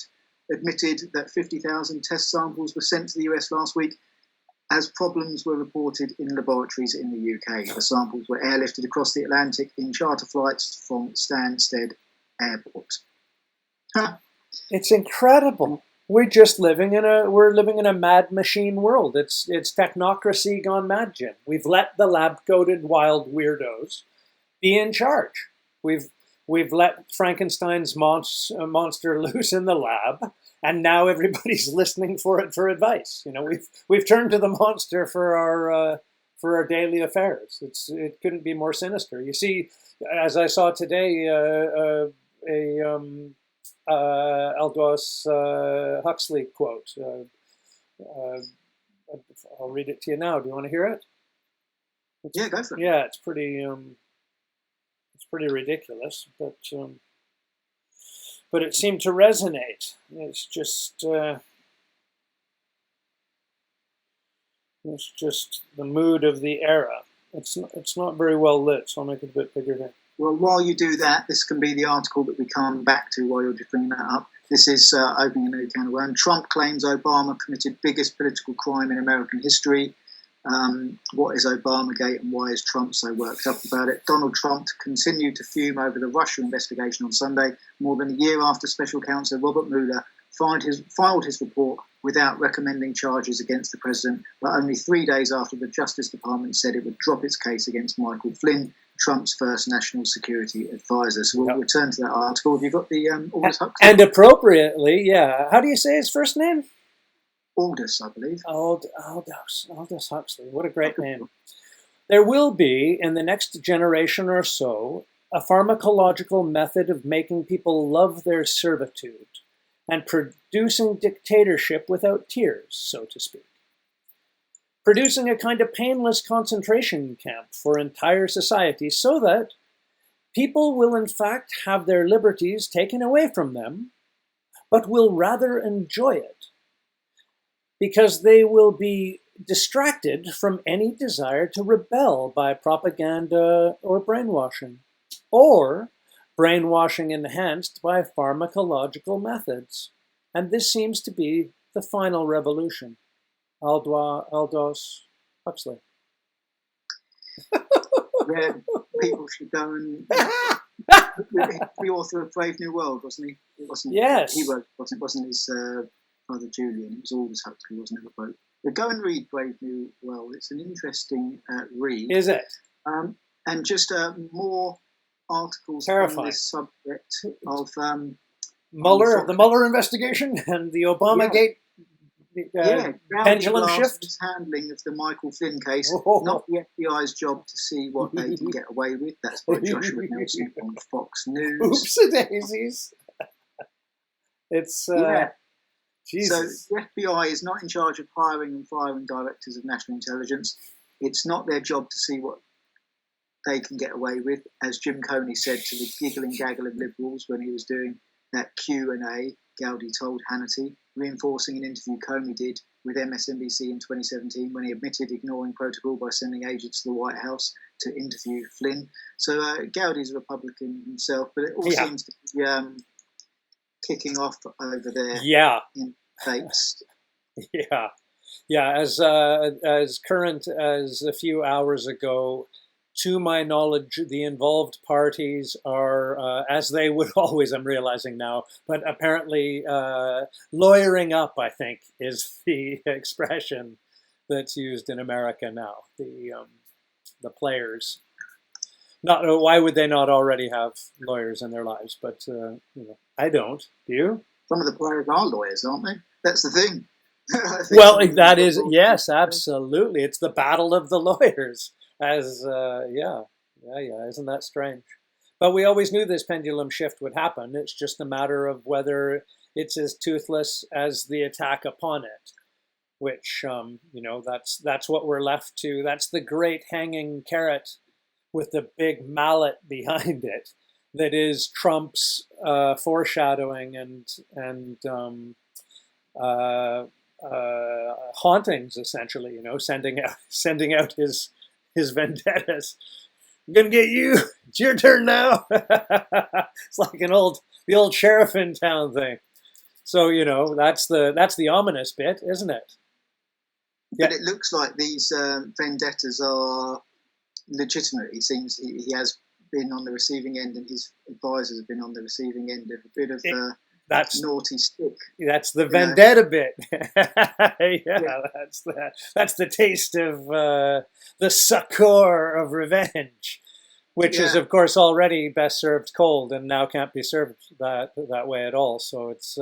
admitted that 50,000 test samples were sent to the US last week as problems were reported in laboratories in the UK. The samples were airlifted across the Atlantic in charter flights from Stansted Airport. It's incredible. We're living in a mad machine world. It's technocracy gone mad, Jim. We've let the lab-coated wild weirdos be in charge. We've let Frankenstein's monster loose in the lab, and now everybody's listening for it for advice. We've turned to the monster for our daily affairs. It couldn't be more sinister. You see, as I saw today, Aldous Huxley quote. I'll read it to you now. Do you want to hear it? Yeah, go for it. Yeah, it's pretty ridiculous, but it seemed to resonate. It's just It's just the mood of the era. It's not very well lit, so I'll make it a bit bigger here. Well, while you do that, this can be the article that we come back to while you're just bringing that up. This is opening a new can of worms. Trump claims Obama committed biggest political crime in American history. What is Obamagate and why is Trump so worked up about it? Donald Trump continued to fume over the Russia investigation on Sunday, more than a year after Special Counsel Robert Mueller filed his report without recommending charges against the president, but only 3 days after the Justice Department said it would drop its case against Michael Flynn, Trump's first national security advisor. So we'll return to that article. Have you got the Aldous Huxley? And appropriately, yeah. How do you say his first name? Aldous, I believe. Aldous Huxley. What a great name. There will be, in the next generation or so, a pharmacological method of making people love their servitude and producing dictatorship without tears, so to speak. Producing a kind of painless concentration camp for entire society so that people will in fact have their liberties taken away from them, but will rather enjoy it, because they will be distracted from any desire to rebel by propaganda or brainwashing, or brainwashing enhanced by pharmacological methods. And this seems to be the final revolution. Aldous Huxley. Yeah, people should go and... the author of Brave New World, wasn't he? It wasn't, yes. He wrote, wasn't his father Julian? It was Aldous Huxley, wasn't it? The book. But go and read Brave New World. It's an interesting read. Is it? And just more articles Terrifying. On this subject of Mueller, the Mueller investigation and the Obamagate pendulum shift. His handling of the Michael Flynn case. Not the FBI's job to see what they can get away with. That's by Joshua Nelson on Fox News. Oopsie-daisies. It's Jesus. So the FBI is not in charge of hiring and firing directors of national intelligence. It's not their job to see what they can get away with, as Jim Comey said to the giggling gaggle of liberals when he was doing that Q&A, Gowdy told Hannity, reinforcing an interview Comey did with MSNBC in 2017 when he admitted ignoring protocol by sending agents to the White House to interview Flynn. So Gowdy's a Republican himself, but it all seems to be kicking off over there in States. Yeah. As current as a few hours ago, to my knowledge, the involved parties are, as they would always, I'm realizing now, but apparently lawyering up, I think, is the expression that's used in America now. The players. Not why would they not already have lawyers in their lives? But I don't. Do you? Some of the players are lawyers, aren't they? That's the thing. Well, that is, yes, absolutely. It's the battle of the lawyers. Isn't that strange? But we always knew this pendulum shift would happen. It's just a matter of whether it's as toothless as the attack upon it, which, that's what we're left to. That's the great hanging carrot with the big mallet behind it. That is Trump's foreshadowing and hauntings, essentially. Sending out his vendettas. I'm gonna get you. It's your turn now. It's like the old sheriff in town thing. So that's the ominous bit, isn't it? But it looks like these vendettas are legitimate. It seems he has been on the receiving end, and his advisors have been on the receiving end of a bit of that's naughty stick. That's the vendetta bit. That's the taste of the succour of revenge, which is of course already best served cold and now can't be served that way at all. So it's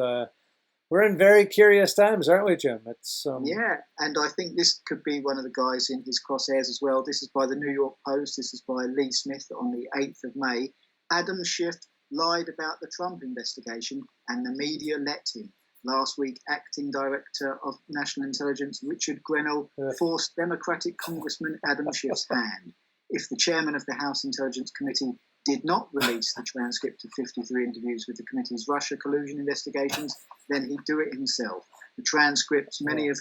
we're in very curious times, aren't we, Jim? It's and I think this could be one of the guys in his crosshairs as well. This is by the New York Post. This is by Lee Smith on the 8th of May. Adam Schiff lied about the Trump investigation and the media let him. Last week, Acting Director of National Intelligence Richard Grenell forced Democratic Congressman Adam Schiff's hand. If the chairman of the House Intelligence Committee did not release the transcript of 53 interviews with the committee's Russia collusion investigations, then he'd do it himself. the transcripts, many of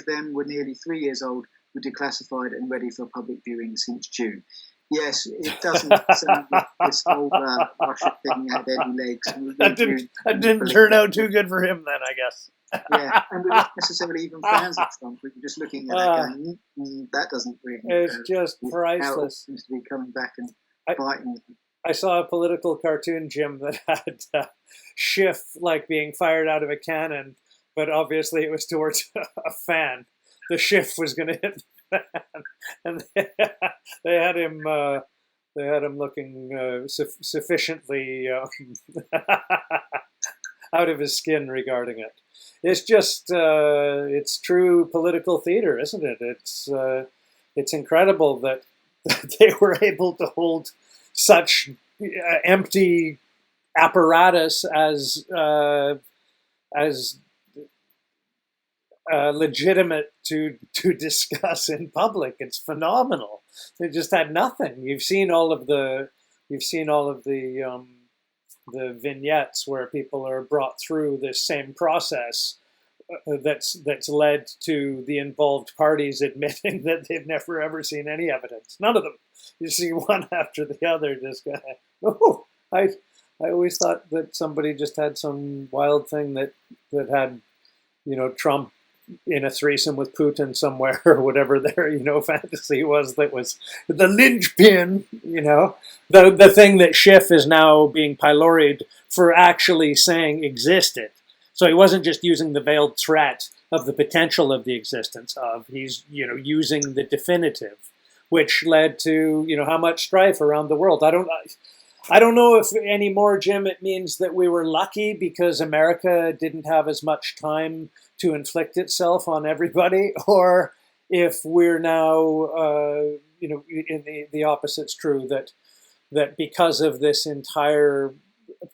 them were nearly 3 years old, were declassified and ready for public viewing since June. Yes, it doesn't sound like this whole Russia thing had any legs. That didn't turn out too good for him then, I guess. Yeah, and we weren't necessarily even fans of Trump. We were just looking at it going, that doesn't really... It's just priceless. It seems to be coming back and biting. I saw a political cartoon, Jim, that had Schiff like being fired out of a cannon, but obviously it was towards a fan. The Schiff was going to hit the fan, and they had him looking sufficiently out of his skin regarding it. It's just it's true political theater, isn't it? It's incredible that they were able to hold such empty apparatus as legitimate to discuss in public. It's phenomenal. They just had nothing. You've seen all of the vignettes where people are brought through this same process that's led to the involved parties admitting that they've never ever seen any evidence. None of them. You see one after the other just go, oh, I always thought that somebody just had some wild thing that had, Trump in a threesome with Putin somewhere or whatever their, fantasy was that was the linchpin, the thing that Schiff is now being pyloried for actually saying existed. So he wasn't just using the veiled threat of the potential of the existence of, he's, using the definitive, which led to, how much strife around the world. I don't know if anymore, Jim, it means that we were lucky because America didn't have as much time to inflict itself on everybody, or if we're now, in the opposite's true, that because of this entire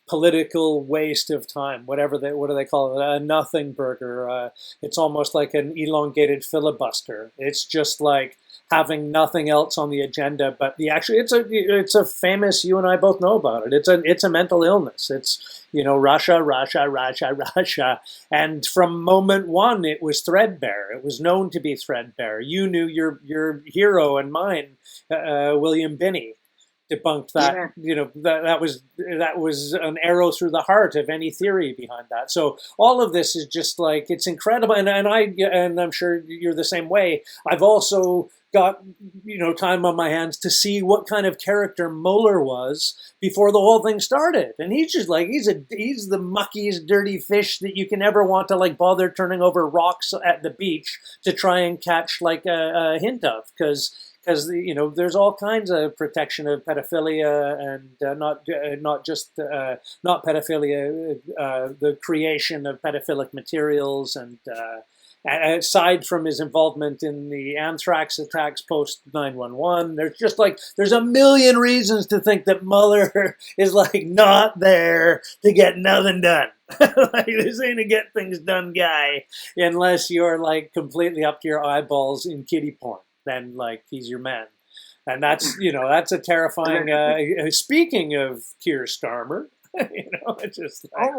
political waste of time, what do they call it? A nothing burger. It's almost like an elongated filibuster. It's just like having nothing else on the agenda, but it's a famous, you and I both know about it. It's a mental illness. It's, Russia. And from moment one, it was threadbare. It was known to be threadbare. You knew your hero and mine, William Binney, debunked that. Yeah. That was an arrow through the heart of any theory behind that. So all of this is just like, it's incredible. And I'm sure you're the same way. I've also got time on my hands to see what kind of character Mueller was before the whole thing started. And he's just like, he's the muckiest dirty fish that you can ever want to like bother turning over rocks at the beach to try and catch like a hint of, because there's all kinds of protection of pedophilia and not pedophilia, the creation of pedophilic materials, and aside from his involvement in the anthrax attacks post 9/11, there's a million reasons to think that Mueller is like not there to get nothing done. Like, this ain't a get things done guy, unless you're like completely up to your eyeballs in kiddie porn. Then like he's your man. And that's that's a terrifying speaking of Keir Starmer, it's just like,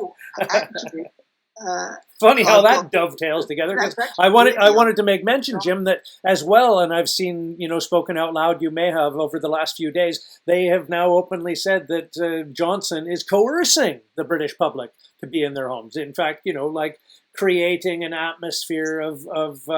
actually, funny how that dovetails together. I wanted to make mention, Jim, that as well, and I've seen spoken out loud, you may have, over the last few days, they have now openly said that Johnson is coercing the British public to be in their homes. In fact, like creating an atmosphere of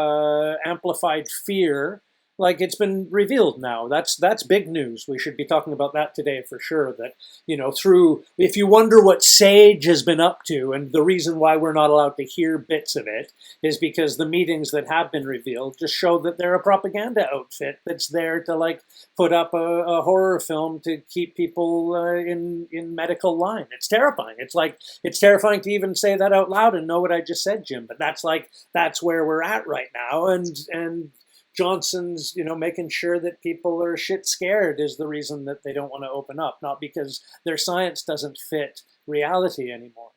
amplified fear. Like, it's been revealed now. That's big news. We should be talking about that today for sure. That, if you wonder what SAGE has been up to, and the reason why we're not allowed to hear bits of it is because the meetings that have been revealed just show that they're a propaganda outfit that's there to like put up a horror film to keep people in medical line. It's terrifying. It's terrifying to even say that out loud and know what I just said, Jim. But that's where we're at right now, and Johnson's, making sure that people are shit scared is the reason that they don't want to open up, not because their science doesn't fit reality anymore.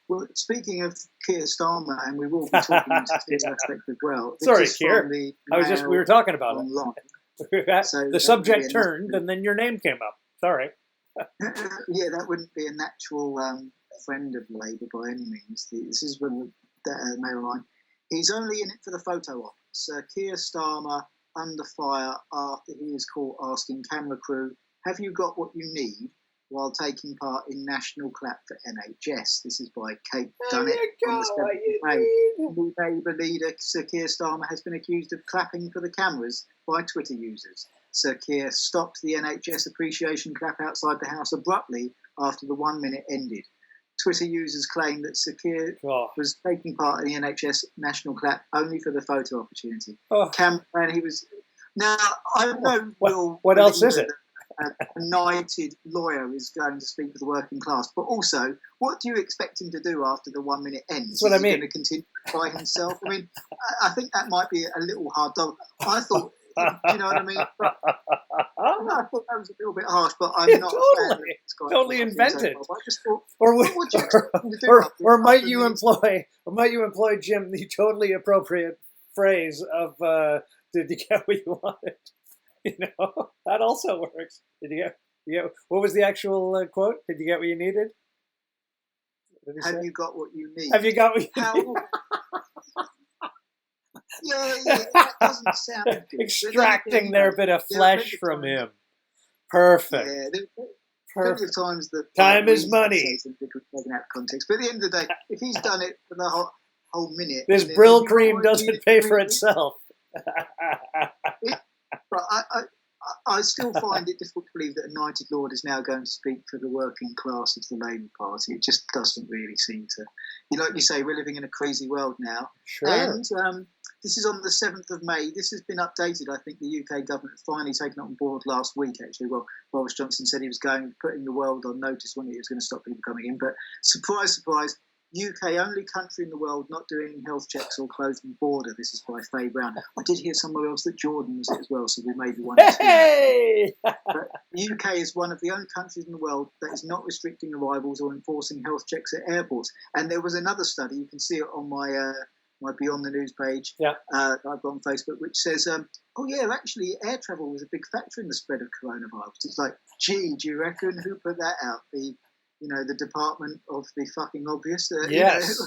Well, speaking of Keir Starmer, and we will be talking into this aspect as well. Sorry, Keir. We were talking about online. it. So the subject turned, and then your name came up. Sorry. Yeah, that wouldn't be a natural friend of Labour by any means. This is one Mail Line. He's only in it for the photo op. Sir Keir Starmer under fire after he is caught asking camera crew, "Have you got what you need?" while taking part in national clap for NHS. This is by Kate Dunnett on the 7th of May. New Labour leader Sir Keir Starmer has been accused of clapping for the cameras by Twitter users. Sir Keir stopped the NHS appreciation clap outside the House abruptly after the 1 minute ended. Twitter users claim that Sir Keir was taking part in the NHS national clap only for the photo opportunity. And he was... Now, I know... What else is it? A knighted lawyer is going to speak for the working class, but also, what do you expect him to do after the 1 minute ends? That's what I mean. Is he going to continue by himself? I mean, I think that might be a little hard. I thought, you know what I mean? But, I thought that was a little bit harsh, but I'm not totally invented. I just thought, what would you expect him to do? Or might you employ, Jim, the totally appropriate phrase of "Did you get what you wanted?" You know, that also works. Did you get what was the actual quote? Did you get what you needed? Have you got what you need? Have you got what you need? Yeah, that doesn't sound good. Extracting their bit of flesh from him. Perfect. Yeah, there plenty of times that time is money. Taken out of context. But at the end of the day, if he's done it for the whole minute, this Brill cream doesn't pay for itself. But I still find it difficult to believe that a knighted lord is now going to speak for the working class of the Labour Party. It just doesn't really seem to. Like you say, we're living in a crazy world now. Sure. And this is on the 7th of May. This has been updated. I think the UK government finally taken it on board last week, actually. Well, Boris Johnson said he was putting the world on notice when he was going to stop people coming in. But surprise, surprise, UK, only country in the world not doing health checks or closing the border. This is by Faye Brown. I did hear somewhere else that Jordan was it as well, so we may be one of two. Hey! But the UK is one of the only countries in the world that is not restricting arrivals or enforcing health checks at airports. And there was another study, you can see it on my Beyond the News page, I've got on Facebook, which says, actually air travel was a big factor in the spread of coronavirus. It's like, gee, do you reckon who put that out? The Department of the fucking Obvious. Yes.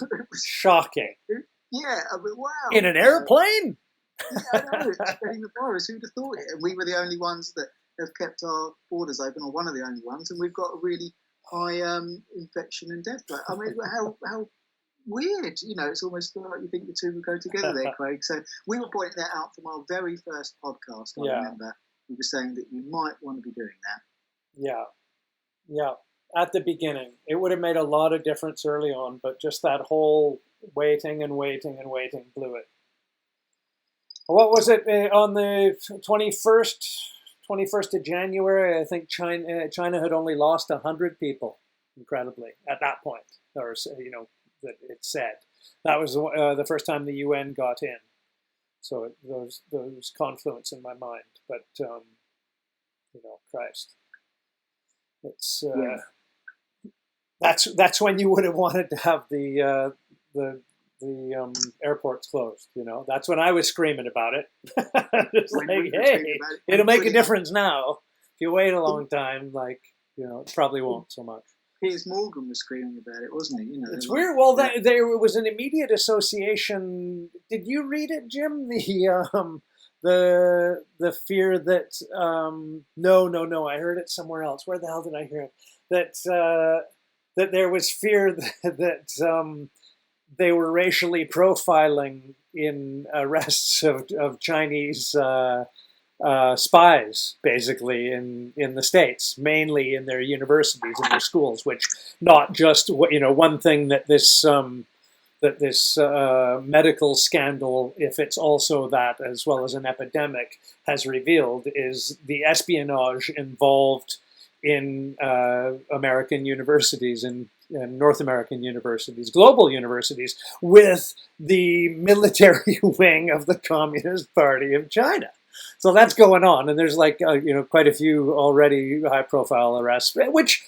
Shocking. Yeah, I mean, wow. In an airplane? Yeah, I know, it's spreading the virus. Who'd have thought it? And we were the only ones that have kept our borders open, or one of the only ones, and we've got a really high infection and death rate. I mean, how weird. It's almost like you think the two would go together there, Craig. So we were pointing that out from our very first podcast. I remember we were saying that you might want to be doing that. Yeah. At the beginning, it would have made a lot of difference early on, but just that whole waiting blew it. What was it on the 21st of January? I think China had only lost 100 people, incredibly, at that point, or that it said that was the first time the UN got in. So those confluence in my mind, but Christ, it's. That's when you would have wanted to have the airports closed. That's when I was screaming about it. It'll make a difference now. If you wait a long time, it probably won't so much. Piers Morgan was screaming about it, wasn't he? It's weird. Well, there was an immediate association. Did you read it, Jim? The fear that no, I heard it somewhere else. Where the hell did I hear it? That there was fear that they were racially profiling in arrests of Chinese spies, basically in the States, mainly in their universities and their schools. Which not just one thing that this medical scandal, if it's also that as well as an epidemic, has revealed is the espionage involved in American universities and North American universities, global universities, with the military wing of the Communist Party of China. So that's going on, and there's quite a few already high-profile arrests, which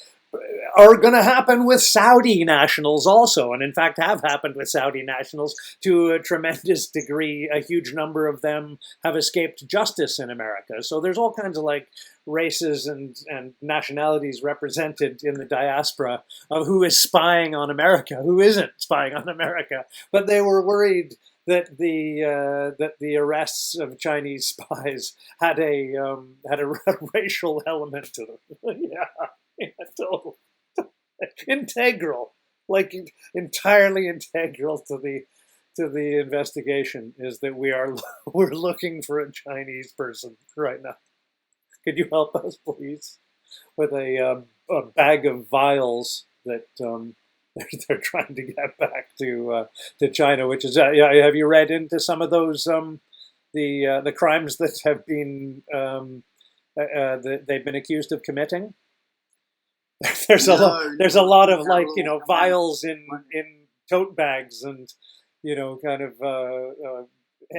are going to happen with Saudi nationals also, and in fact have happened with Saudi nationals to a tremendous degree. A huge number of them have escaped justice in America. So there's all kinds of like races and nationalities represented in the diaspora of who is spying on America, who isn't spying on America. But they were worried that the arrests of Chinese spies had a racial element to them. Yeah, totally. Integral, like entirely integral to the investigation is that we're looking for a Chinese person right now. Could you help us, please, with a bag of vials that they're trying to get back to China? Which is, have you read into some of those the crimes that have been they've been accused of committing? There's a lot of like vials in tote bags and kind of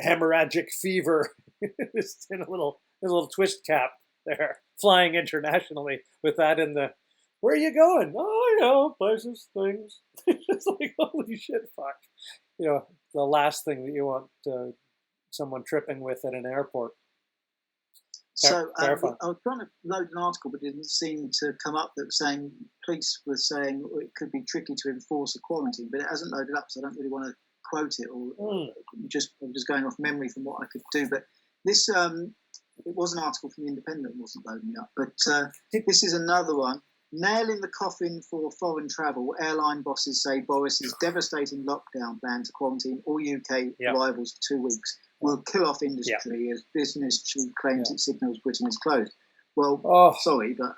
hemorrhagic fever just in a little twist cap there, flying internationally with that in the. Where are you going? Oh, places, things. It's like, holy shit, fuck. The last thing that you want someone tripping with at an airport. So I was trying to load an article, but it didn't seem to come up. That saying police were saying it could be tricky to enforce a quarantine, but it hasn't loaded up, so I don't really want to quote it. Or I'm just going off memory from what I could do. But this it was an article from the Independent, wasn't loading up. But this is another one. Nail in the coffin for foreign travel. Airline bosses say Boris's devastating lockdown plan to quarantine all UK arrivals for 2 weeks will kill off industry as business claims it signals Britain is closed. Well, sorry, but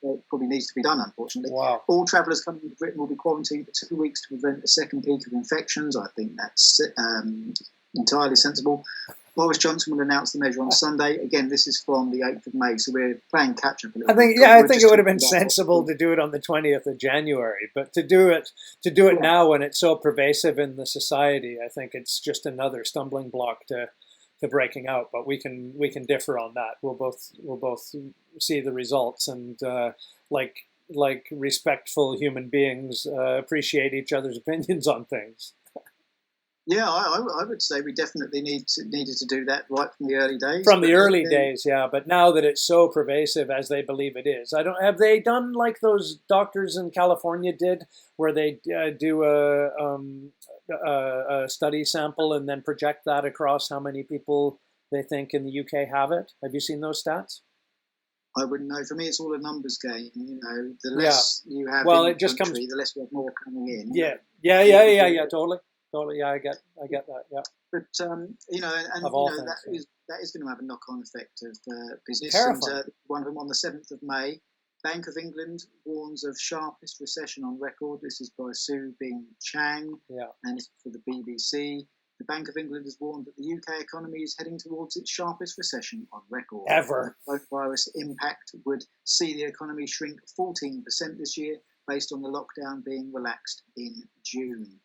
it probably needs to be done, unfortunately. Wow. All travellers coming to Britain will be quarantined for 2 weeks to prevent a second peak of infections. I think that's entirely sensible. Boris Johnson will announce the measure on Sunday. Again, this is from the 8th of May, so we're playing catch-up a little bit. I think it would have been sensible to do it on the 20th of January, but to do it now when it's so pervasive in the society, I think it's just another stumbling block to breaking out. But we can differ on that. We'll both see the results and like respectful human beings appreciate each other's opinions on things. Yeah, I would say we definitely needed to do that right from the early days. From the early days, yeah. But now that it's so pervasive as they believe it is, have they done like those doctors in California did, where they do a study sample and then project that across how many people they think in the UK have it? Have you seen those stats? I wouldn't know. For me, it's all a numbers game. The less you have in the country, the less we have more coming in. Yeah, totally. Yeah, I get that. Yeah, but that is going to have a knock-on effect of business. Terrifying. And one of them on the 7th of May, Bank of England warns of sharpest recession on record. This is by Sue Bing Chang, and it's for the BBC. The Bank of England has warned that the UK economy is heading towards its sharpest recession on record. Ever. The coronavirus impact would see the economy shrink 14% this year, based on the lockdown being relaxed in June.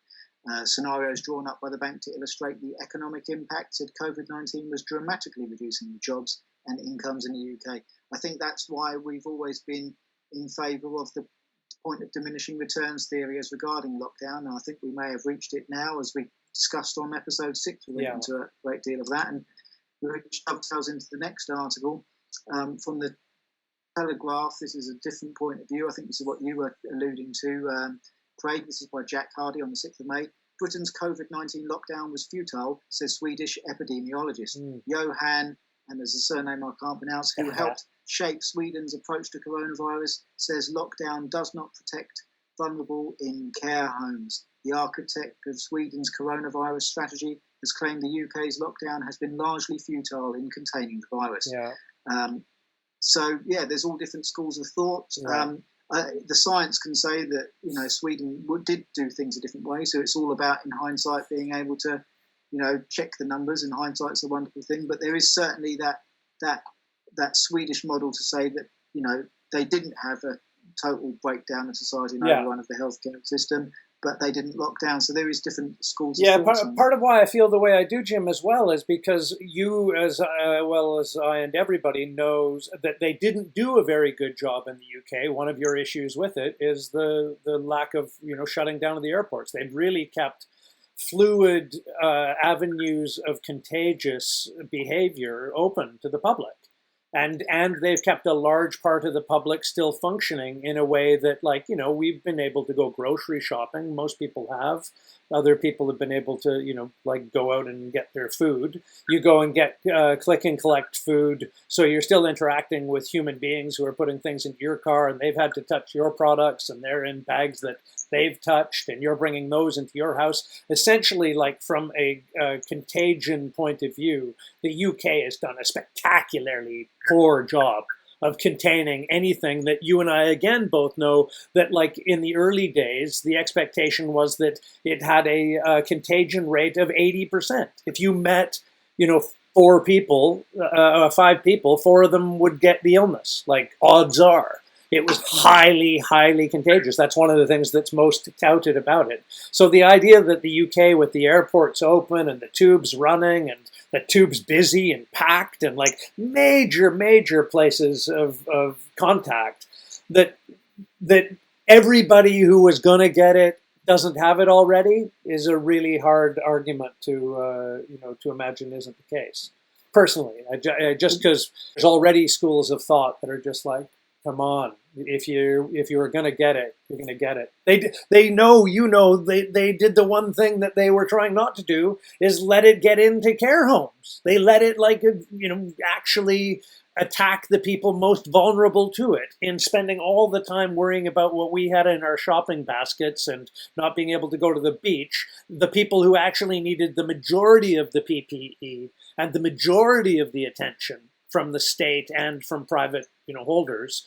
Scenarios drawn up by the bank to illustrate the economic impact said COVID-19 was dramatically reducing jobs and incomes in the UK. I think that's why we've always been in favour of the point of diminishing returns theory as regarding lockdown. And I think we may have reached it now, as we discussed on episode 6. We went into a great deal of that, and which dovetails into the next article from the Telegraph. This is a different point of view. I think this is what you were alluding to, Craig. This is by Jack Hardy on the 6th of May. Britain's COVID-19 lockdown was futile, says Swedish epidemiologist Johan, and there's a surname I can't pronounce, who helped shape Sweden's approach to coronavirus, says lockdown does not protect vulnerable in care homes. The architect of Sweden's coronavirus strategy has claimed the UK's lockdown has been largely futile in containing the virus. There's all different schools of thought. The science can say that Sweden did do things a different way, so it's all about, in hindsight, being able to check the numbers, and hindsight's a wonderful thing. But there is certainly that Swedish model to say that they didn't have a total breakdown of society and overrun of the healthcare system. but they didn't lock down. So there is different schools Yeah, of thought. part of why I feel the way I do, Jim, as well, is because you, as well as I and everybody, knows that they didn't do a very good job in the UK. One of your issues with it is the lack of, shutting down of the airports. They've really kept fluid avenues of contagious behavior open to the public. And they've kept a large part of the public still functioning in a way that, we've been able to go grocery shopping. Most people have. Other people have been able to, go out and get their food. You go and get click and collect food. So you're still interacting with human beings who are putting things into your car, and they've had to touch your products, and they're in bags that they've touched, and you're bringing those into your house. Essentially, from a contagion point of view, the UK has done a spectacularly poor job of containing anything that you and I, again, both know that, in the early days, the expectation was that it had a contagion rate of 80%. If you met, 5 people, 4 of them would get the illness, odds are. It was highly, highly contagious. That's one of the things that's most touted about it. So the idea that the UK, with the airports open and the tubes running and the tubes busy and packed and major, major places of contact, that everybody who was going to get it doesn't have it already is a really hard argument to imagine isn't the case. Personally, just because there's already schools of thought that are just come on, if you were going to get it, you're going to get it. They know, they did the one thing that they were trying not to do, is let it get into care homes. They let it actually attack the people most vulnerable to it, in spending all the time worrying about what we had in our shopping baskets and not being able to go to the beach. The people who actually needed the majority of the PPE and the majority of the attention from the state and from private holders,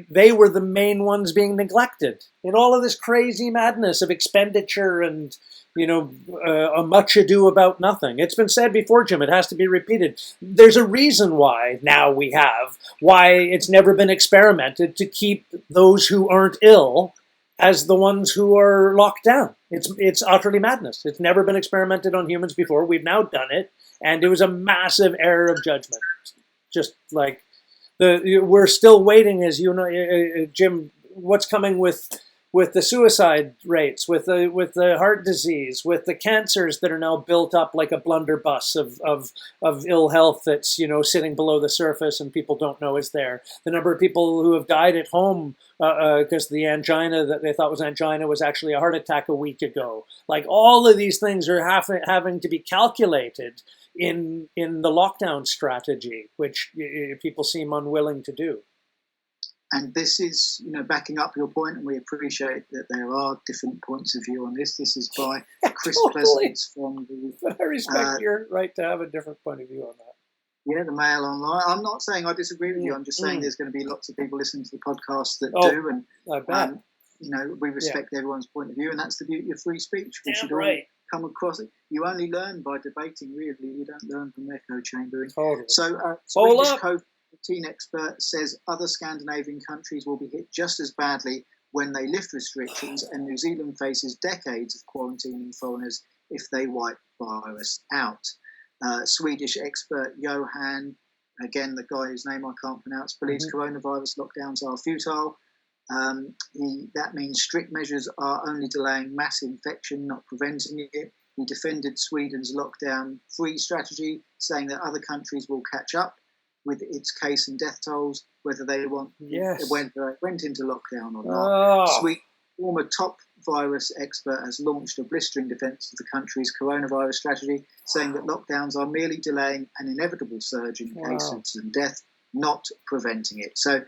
they were the main ones being neglected in all of this crazy madness of expenditure and a much ado about nothing. It's been said before, Jim, it has to be repeated. There's a reason why it's never been experimented to keep those who aren't ill as the ones who are locked down. It's utterly madness. It's never been experimented on humans before. We've now done it, and it was a massive error of judgment. Just we're still waiting, as you know, Jim, what's coming with the suicide rates, with the heart disease, with the cancers that are now built up like a blunderbuss of ill health that's sitting below the surface and people don't know is there. The number of people who have died at home because the angina that they thought was angina was actually a heart attack a week ago. All of these things are having to be calculated in the lockdown strategy, which people seem unwilling to do. And this is, backing up your point, and we appreciate that there are different points of view on this. This is by Chris Totally. Pleasance from the... I respect your right to have a different point of view on that. Yeah, the Mail Online. I'm not saying I disagree with you. I'm just saying there's going to be lots of people listening to the podcast that do, and I bet. We respect everyone's point of view, and that's the beauty of free speech. We should all come across it. You only learn by debating, really. You don't learn from echo chambering. Totally. So, Swedish COVID-19 expert says other Scandinavian countries will be hit just as badly when they lift restrictions, and New Zealand faces decades of quarantining foreigners if they wipe virus out. Swedish expert Johan, again the guy whose name I can't pronounce, believes coronavirus lockdowns are futile. That means strict measures are only delaying mass infection, not preventing it. He defended Sweden's lockdown-free strategy, saying that other countries will catch up with its case and death tolls, whether they went into lockdown or not. Sweden, former top virus expert, has launched a blistering defence of the country's coronavirus strategy, saying that lockdowns are merely delaying an inevitable surge in cases and death, not preventing it. So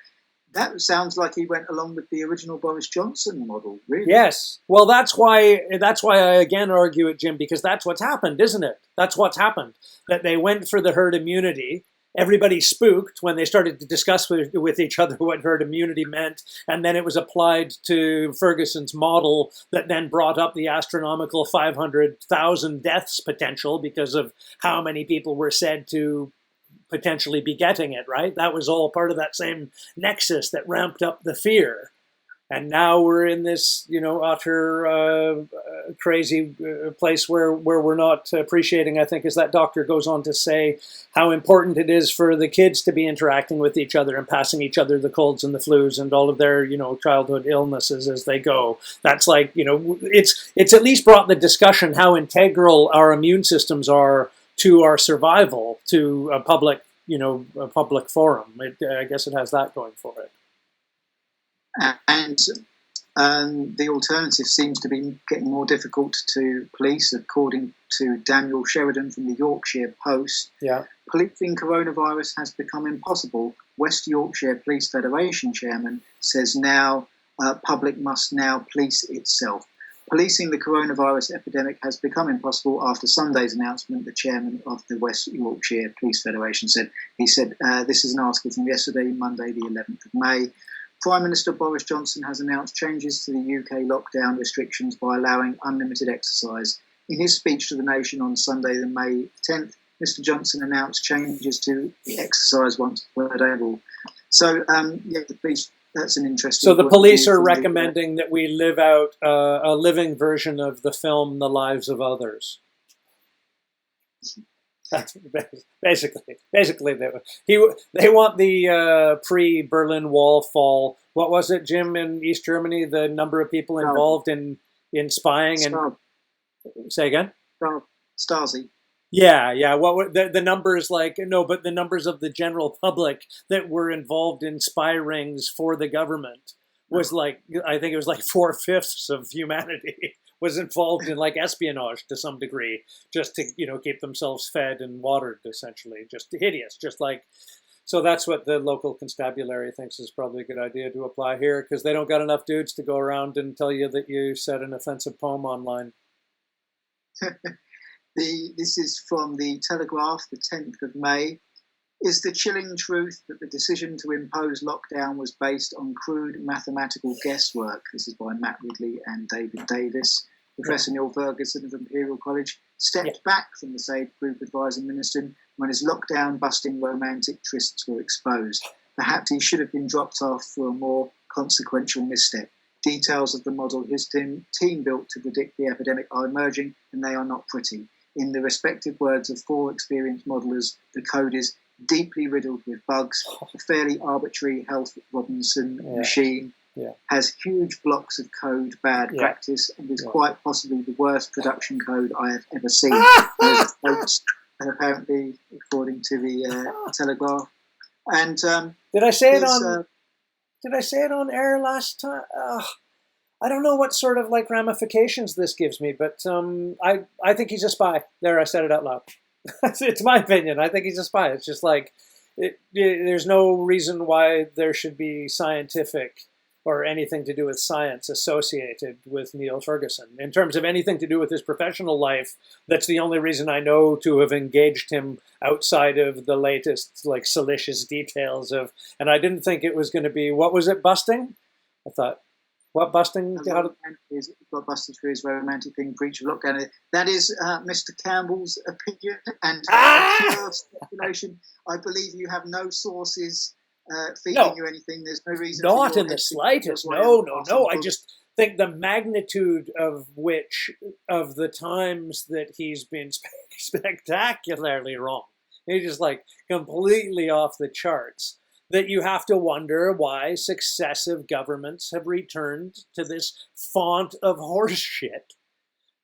that sounds like he went along with the original Boris Johnson model, really. Yes. Well, that's why I again argue it, Jim, because that's what's happened, isn't it? That's what's happened. That they went for the herd immunity. Everybody spooked when they started to discuss with each other what herd immunity meant, and then it was applied to Ferguson's model that then brought up the astronomical 500,000 deaths potential because of how many people were said to potentially be getting it, right? That was all part of that same nexus that ramped up the fear. And now we're in this, utter crazy place where we're not appreciating, I think, as that doctor goes on to say, how important it is for the kids to be interacting with each other and passing each other the colds and the flus and all of their, childhood illnesses as they go. That's like, it's at least brought the discussion how integral our immune systems are to our survival, to a public, a public forum. I guess it has that going for it. And the alternative seems to be getting more difficult to police, according to Daniel Sheridan from the Yorkshire Post. Yeah. Policing coronavirus has become impossible. West Yorkshire Police Federation chairman says now public must now police itself. Policing the coronavirus epidemic has become impossible after Sunday's announcement, the chairman of the West Yorkshire Police Federation said. He said, this is an article from yesterday, Monday, the 11th of May. Prime Minister Boris Johnson has announced changes to the UK lockdown restrictions by allowing unlimited exercise. In his speech to the nation on Sunday, the May 10th, Mr Johnson announced changes to the exercise once per day. So, the police, that's an interesting... So the police are recommending that we live out a living version of the film The Lives of Others. That's basically they want the pre-Berlin Wall fall. What was it, Jim, in East Germany? The number of people involved in spying and say again? Stasi. Yeah. What were the numbers like? No, but the numbers of the general public that were involved in spy rings for the government was like, I think it was like 4/5 of humanity was involved in like espionage to some degree, just to keep themselves fed and watered, essentially. Just hideous, just like. So that's what the local constabulary thinks is probably a good idea to apply here, because they don't got enough dudes to go around and tell you that you said an offensive poem online. This is from the Telegraph, the 10th of May. Is the chilling truth that the decision to impose lockdown was based on crude mathematical guesswork? This is by Matt Ridley and David Davis. Professor Neil Ferguson of Imperial College stepped back from the SAID group advising Minister when his lockdown-busting romantic trysts were exposed. Perhaps he should have been dropped off for a more consequential misstep. Details of the model his team built to predict the epidemic are emerging, and they are not pretty. In the respective words of 4 experienced modelers, the code is deeply riddled with bugs. A fairly arbitrary Health Robinson machine has huge blocks of code, bad practice, and is quite possibly the worst production code I have ever seen. And apparently, according to the Telegraph. And did I say it on? Did I say it on air last time? I don't know what sort of like ramifications this gives me, but I think he's a spy. There, I said it out loud. It's my opinion. I think he's a spy. It's just like there's no reason why there should be scientific or anything to do with science associated with Neil Ferguson. In terms of anything to do with his professional life, that's the only reason I know to have engaged him outside of the latest like salacious details of. And I didn't think it was going to be, what was it, busting? I thought, what busting? Got busted for his romantic thing, breach of lockdown. That is Mr. Campbell's opinion and pure speculation. I believe you have no sources feeding you anything. There's no reason. Not in the slightest. No. I just think the magnitude of the times that he's been spectacularly wrong. He's just like completely off the charts. That you have to wonder why successive governments have returned to this font of horseshit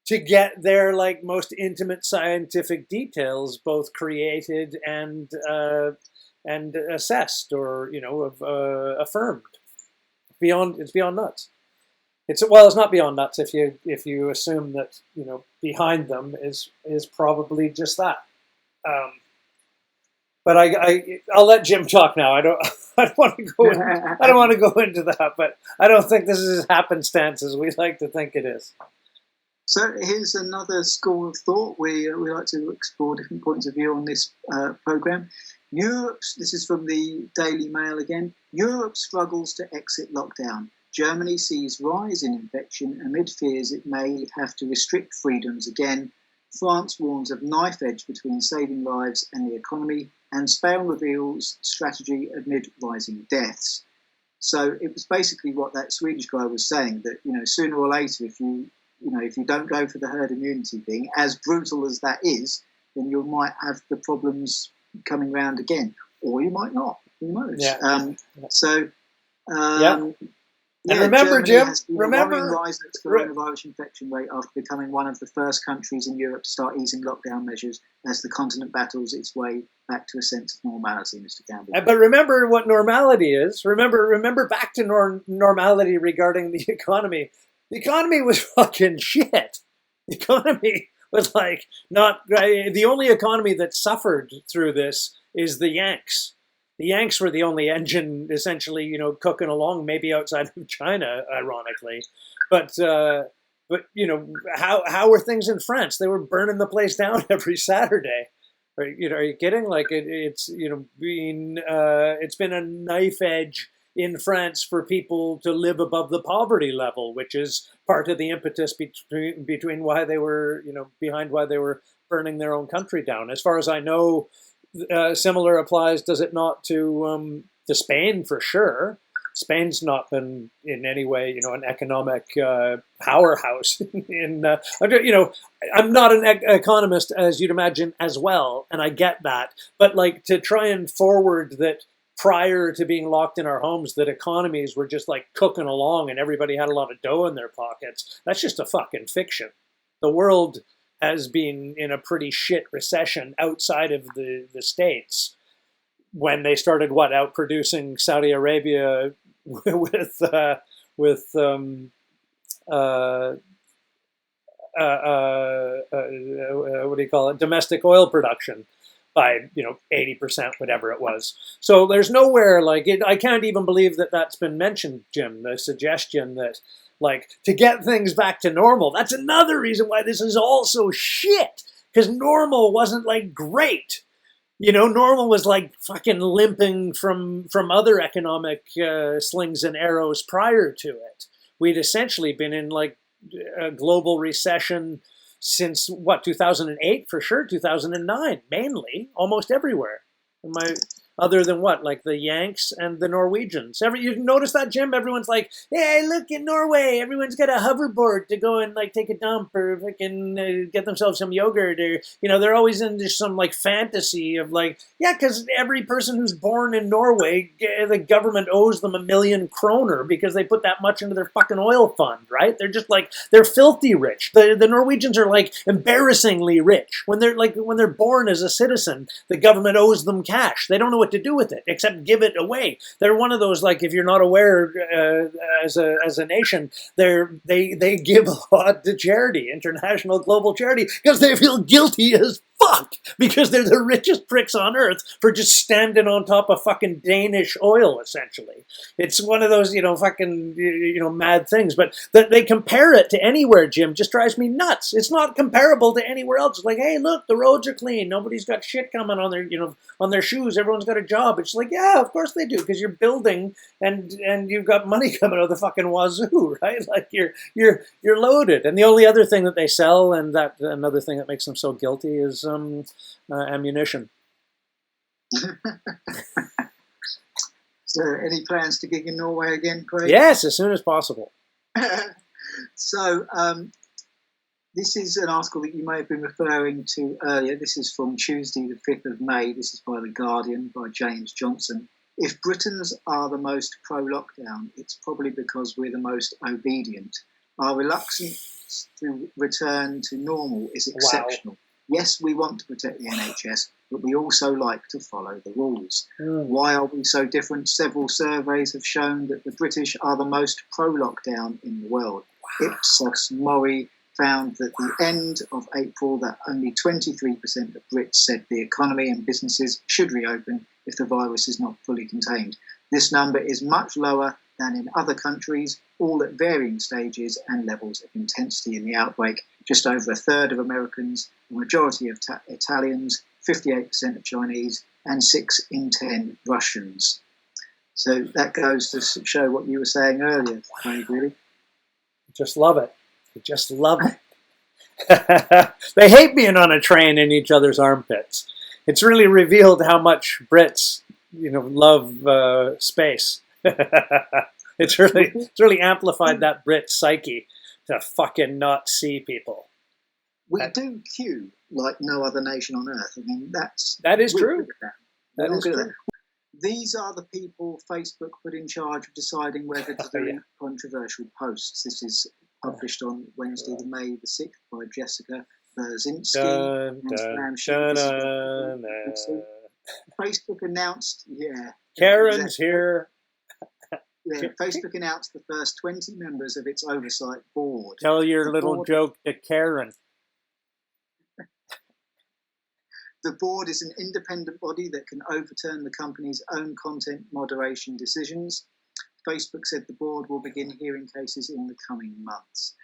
to get their like most intimate scientific details both created and assessed or affirmed. It's beyond nuts. It's not beyond nuts if you assume that behind them is probably just that. But I'll let Jim talk now. I don't want to go. I don't want to go into that. But I don't think this is as happenstance as we like to think it is. So here's another school of thought. We like to explore different points of view on this program. This is from the Daily Mail again. Europe struggles to exit lockdown. Germany sees rise in infection amid fears it may have to restrict freedoms again. France warns of knife edge between saving lives and the economy, and Spain reveals strategy amid rising deaths. So it was basically what that Swedish guy was saying, that sooner or later, if you don't go for the herd immunity thing, as brutal as that is, then you might have the problems coming round again, or you might not. Who knows? Yeah. And remember, Germany Jim, has been rise in its coronavirus infection rate after becoming one of the first countries in Europe to start easing lockdown measures as the continent battles its way back to a sense of normality, Mr. Campbell. But remember what normality is. Remember back to normality regarding the economy. The economy was fucking shit. The economy was like not the only economy that suffered through this is the Yanks. The Yanks were the only engine, essentially, cooking along, maybe outside of China, ironically. But how were things in France? They were burning the place down every Saturday. Are you kidding? Like it's been a knife edge in France for people to live above the poverty level, which is part of the impetus between why they were behind why they were burning their own country down. As far as I know. Similar applies, does it not, to Spain for sure? Spain's not been in any way, an economic powerhouse. I'm not an economist, as you'd imagine, as well, and I get that. But like to try and forward that prior to being locked in our homes, that economies were just like cooking along and everybody had a lot of dough in their pockets. That's just a fucking fiction. The world has been in a pretty shit recession outside of the States when they started outproducing Saudi Arabia with what do you call it, domestic oil production by 80%, whatever it was. So there's nowhere like it. I can't even believe that that's been mentioned, Jim. The suggestion that like to get things back to normal. That's another reason why this is all so shit. Because normal wasn't like great. Normal was like fucking limping from other economic slings and arrows prior to it. We'd essentially been in like a global recession since 2008 for sure, 2009 mainly, almost everywhere. Other than like the Yanks and the Norwegians. You notice that, Jim? Everyone's like, hey, look in Norway. Everyone's got a hoverboard to go and like take a dump or fucking get themselves some yogurt. Or, they're always into some like fantasy of like, yeah, because every person who's born in Norway, the government owes them 1 million kroner because they put that much into their fucking oil fund, right? They're just like, they're filthy rich. The Norwegians are like embarrassingly rich. When they're born as a citizen, the government owes them cash. They don't know what to do with it except give it away. They're one of those, like, if you're not aware, as a nation, they give a lot to charity, international global charity, because they feel guilty as fuck because they're the richest pricks on earth for just standing on top of fucking Danish oil. Essentially, it's one of those mad things. But that they compare it to anywhere, Jim, just drives me nuts. It's not comparable to anywhere else. It's like, hey, look, the roads are clean. Nobody's got shit coming on their shoes. Everyone's got a job. It's like, yeah, of course they do, because you're building and you've got money coming out of the fucking wazoo, right? Like you're loaded. And the only other thing that they sell, and that another thing that makes them so guilty, is ammunition. So, any plans to gig in Norway again, Craig? Yes, as soon as possible. So, this is an article that you may have been referring to earlier. This is from Tuesday, the 5th of May. This is by The Guardian, by James Johnson. If Britons are the most pro-lockdown, it's probably because we're the most obedient. Our reluctance to return to normal is exceptional. Wow. Yes, we want to protect the NHS, but we also like to follow the rules. Why are we so different? Several surveys have shown that the British are the most pro-lockdown in the world. Wow. Ipsos Mori found that the end of April that only 23% of Brits said the economy and businesses should reopen if the virus is not fully contained. This number is much lower than in other countries, all at varying stages and levels of intensity in the outbreak. Just over a third of Americans, the majority of Italians, 58% of Chinese, and 6 in 10 Russians. So that goes to show what you were saying earlier, Craig, really. Just love it. I just love it. They hate being on a train in each other's armpits. It's really revealed how much Brits, love space. It's really amplified that Brit psyche to fucking not see people. We do queue like no other nation on earth. I mean, that is true. That is true. These are the people Facebook put in charge of deciding whether to delete controversial posts. This is published on Wednesday, the May the 6th, by Jessica Berzinski. Facebook announced, Karen's here. Yeah, Facebook announced the first 20 members of its oversight board. Tell your little joke to Karen. The board is an independent body that can overturn the company's own content moderation decisions. Facebook said the board will begin hearing cases in the coming months.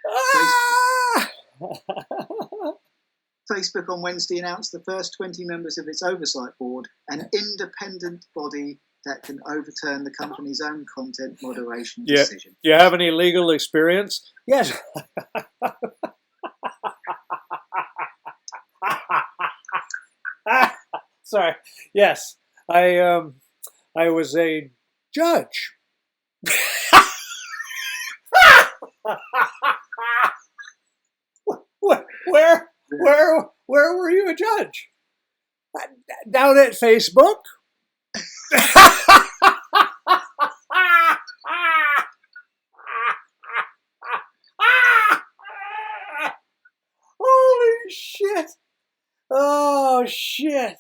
Facebook on Wednesday announced the first 20 members of its oversight board, an independent body that can overturn the company's own content moderation decision. Do you have any legal experience? Yes. Sorry. Yes, I was a judge. Where were you a judge? Down at Facebook? Holy shit. Oh, shit.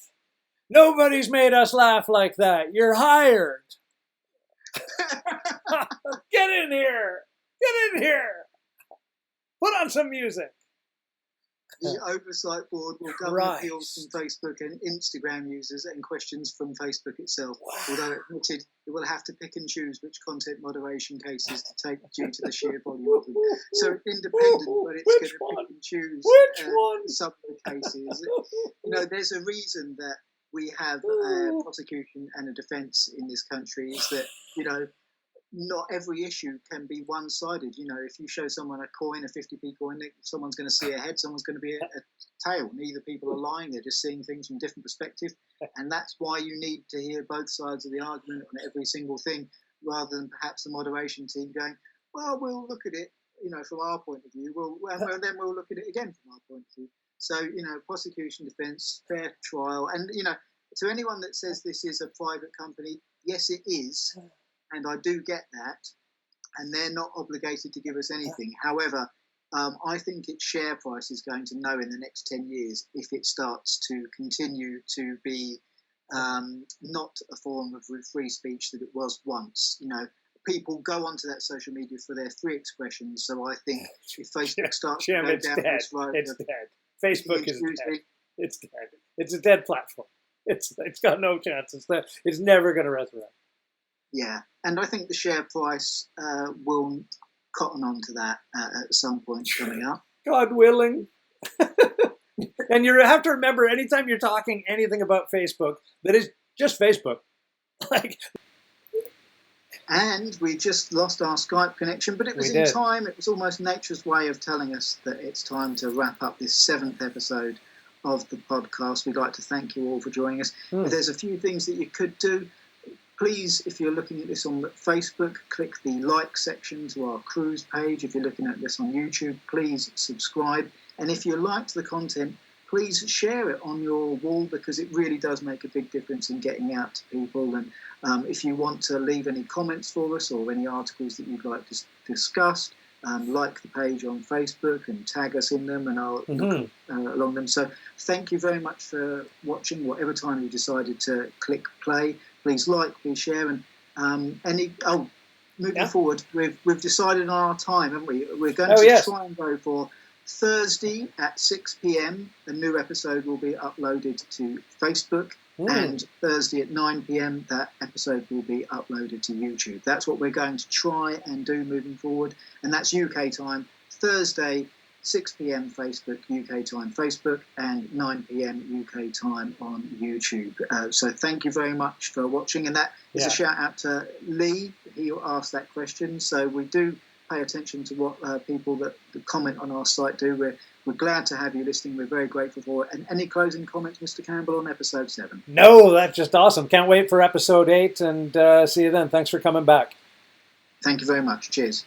Nobody's made us laugh like that. You're hired. Get in here. Get in here. Put on some music. The oversight board will govern appeals from Facebook and Instagram users and questions from Facebook itself. Wow. Although admitted, it will have to pick and choose which content moderation cases to take due to the sheer volume of them. So independent, but it's going to pick and choose some of the cases. You know, there's a reason that we have a prosecution and a defence in this country. Is that, you know, not every issue can be one-sided. You know, if you show someone a coin, a 50p coin, someone's going to see a head, someone's going to be a tail. Neither people are lying, they're just seeing things from different perspectives. And that's why you need to hear both sides of the argument on every single thing, rather than perhaps the moderation team going, well, we'll look at it, you know, from our point of view, and then we'll look at it again from our point of view. So, you know, prosecution, defence, fair trial. And, you know, to anyone that says this is a private company, yes, it is. And I do get that, and they're not obligated to give us anything. However, I think its share price is going to know in the next 10 years if it starts to continue to be not a form of free speech that it was once. You know, people go onto that social media for their free expressions. So I think if Facebook starts to go down this road, it's dead. Facebook is dead. It's dead. It's a dead platform. It's got no chance. It's never going to resurrect. Yeah, and I think the share price will cotton on to that at some point coming up. God willing. And you have to remember, anytime you're talking anything about Facebook, that is just Facebook. And we just lost our Skype connection, but it was in time. It was almost nature's way of telling us that it's time to wrap up this 7th episode of the podcast. We'd like to thank you all for joining us. There's a few things that you could do. Please, if you're looking at this on Facebook, click the like section to our cruise page. If you're looking at this on YouTube, please subscribe. And if you liked the content, please share it on your wall, because it really does make a big difference in getting out to people. And if you want to leave any comments for us or any articles that you'd like to discuss, like the page on Facebook and tag us in them, and I'll look along them. So thank you very much for watching. Whatever time you decided to click play, please like, please share, and moving forward, we've decided on our time, haven't we? We're going to try and go for Thursday at 6 p.m. A new episode will be uploaded to Facebook, and Thursday at 9 p.m. that episode will be uploaded to YouTube. That's what we're going to try and do moving forward, and that's UK time. Thursday, 6 p.m. Facebook, UK time Facebook, and 9 p.m. UK time on YouTube. So thank you very much for watching, and that is a shout out to Lee. He asked that question. So we do pay attention to what people that comment on our site do. We're glad to have you listening. We're very grateful for it. And any closing comments, Mr. Campbell, on episode 7? No, that's just awesome. Can't wait for episode 8, and see you then. Thanks for coming back. Thank you very much. Cheers.